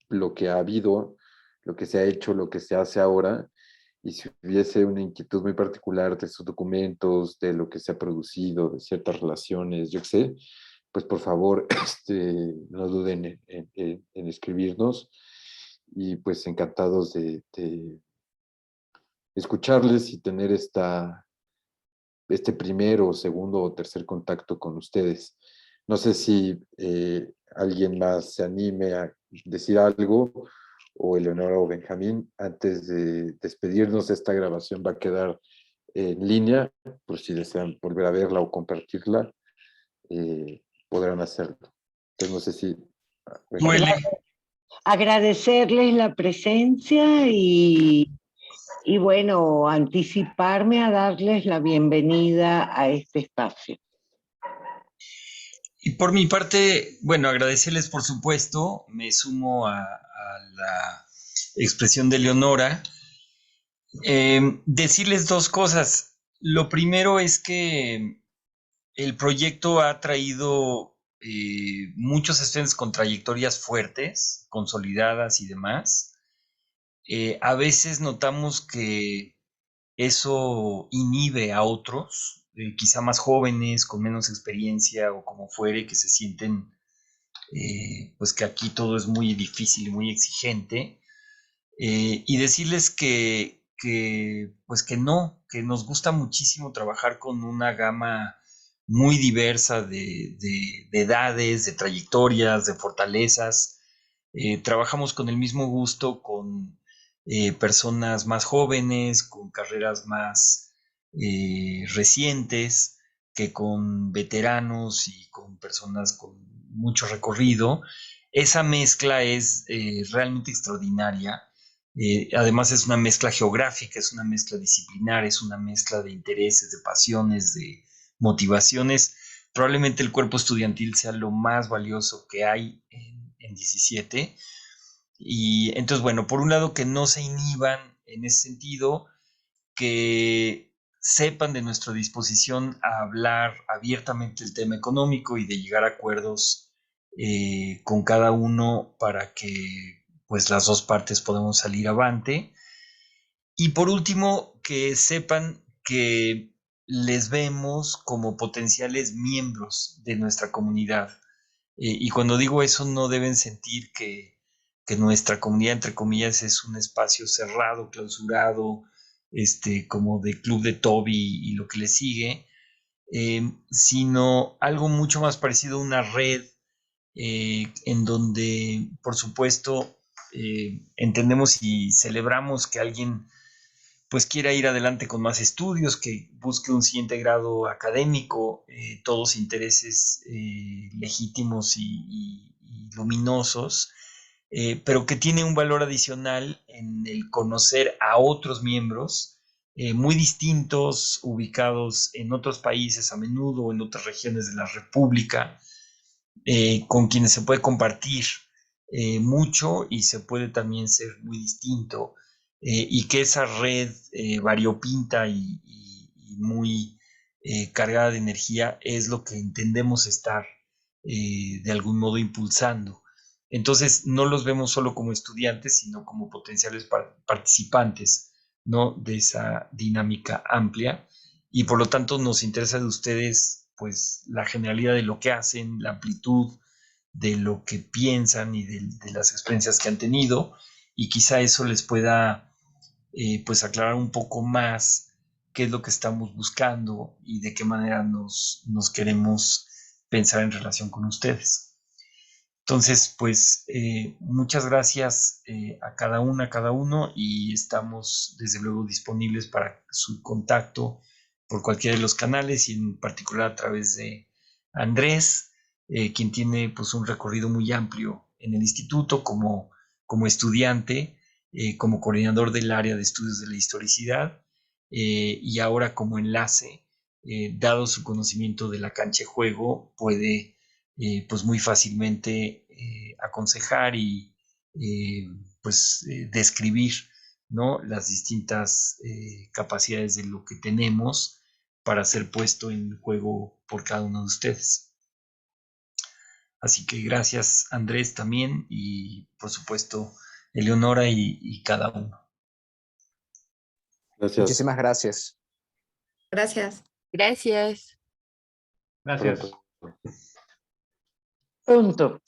S1: lo que ha habido, lo que se ha hecho, lo que se hace ahora. Y si hubiese una inquietud muy particular de estos documentos, de lo que se ha producido, de ciertas relaciones, yo qué sé, pues por favor no duden en escribirnos y pues encantados de escucharles y tener este primero, segundo o tercer contacto con ustedes. No sé si alguien más se anime a decir algo, o Eleonora o Benjamín. Antes de despedirnos, esta grabación va a quedar en línea, por si desean volver a verla o compartirla, podrán hacerlo. Entonces, no sé si...
S2: Duele.
S3: Agradecerles la presencia y bueno, anticiparme a darles la bienvenida a este espacio.
S2: Y por mi parte, bueno, agradecerles por supuesto, me sumo a la expresión de Leonora. Decirles dos cosas. Lo primero es que el proyecto ha traído muchos estudiantes con trayectorias fuertes, consolidadas y demás. A veces notamos que eso inhibe a otros, quizá más jóvenes, con menos experiencia o como fuere, que se sienten pues que aquí todo es muy difícil y muy exigente. Y decirles pues que no, que nos gusta muchísimo trabajar con una gama muy diversa de edades, de trayectorias, de fortalezas. Trabajamos con el mismo gusto con personas más jóvenes, con carreras más recientes, que con veteranos y con personas con mucho recorrido. Esa mezcla es realmente extraordinaria. Además es una mezcla geográfica, es una mezcla disciplinar, es una mezcla de intereses, de pasiones, de motivaciones. Probablemente el cuerpo estudiantil sea lo más valioso que hay en 17. Y entonces, bueno, por un lado que no se inhiban en ese sentido, que sepan de nuestra disposición a hablar abiertamente el tema económico y de llegar a acuerdos con cada uno para que pues las dos partes podamos salir avante. Y por último, que sepan que les vemos como potenciales miembros de nuestra comunidad. Y cuando digo eso, no deben sentir que que nuestra comunidad, entre comillas, es un espacio cerrado, clausurado, como de Club de Toby y lo que le sigue, sino algo mucho más parecido a una red en donde, por supuesto, entendemos y celebramos que alguien pues quiera ir adelante con más estudios, que busque un siguiente grado académico, todos intereses legítimos y luminosos, pero que tiene un valor adicional en el conocer a otros miembros muy distintos, ubicados en otros países a menudo, en otras regiones de la República, con quienes se puede compartir mucho y se puede también ser muy distinto, y que esa red variopinta y muy cargada de energía es lo que entendemos estar de algún modo impulsando. Entonces, no los vemos solo como estudiantes, sino como potenciales participantes, ¿no?, de esa dinámica amplia, y por lo tanto nos interesa de ustedes pues la generalidad de lo que hacen, la amplitud de lo que piensan y de las experiencias que han tenido, y quizá eso les pueda pues aclarar un poco más qué es lo que estamos buscando y de qué manera nos queremos pensar en relación con ustedes. Entonces, pues muchas gracias a cada una, a cada uno, y estamos desde luego disponibles para su contacto por cualquiera de los canales, y en particular a través de Andrés, quien tiene pues un recorrido muy amplio en el instituto como estudiante, como coordinador del área de estudios de la historicidad, y ahora como enlace, dado su conocimiento de la cancha de juego, puede pues muy fácilmente aconsejar y describir, ¿no?, las distintas capacidades de lo que tenemos para ser puesto en juego por cada uno de ustedes. Así que gracias, Andrés, también, y por supuesto Eleonora y cada uno.
S1: Gracias.
S5: Muchísimas gracias.
S4: Gracias.
S8: Gracias.
S6: Gracias.
S1: Pronto.
S3: Pronto.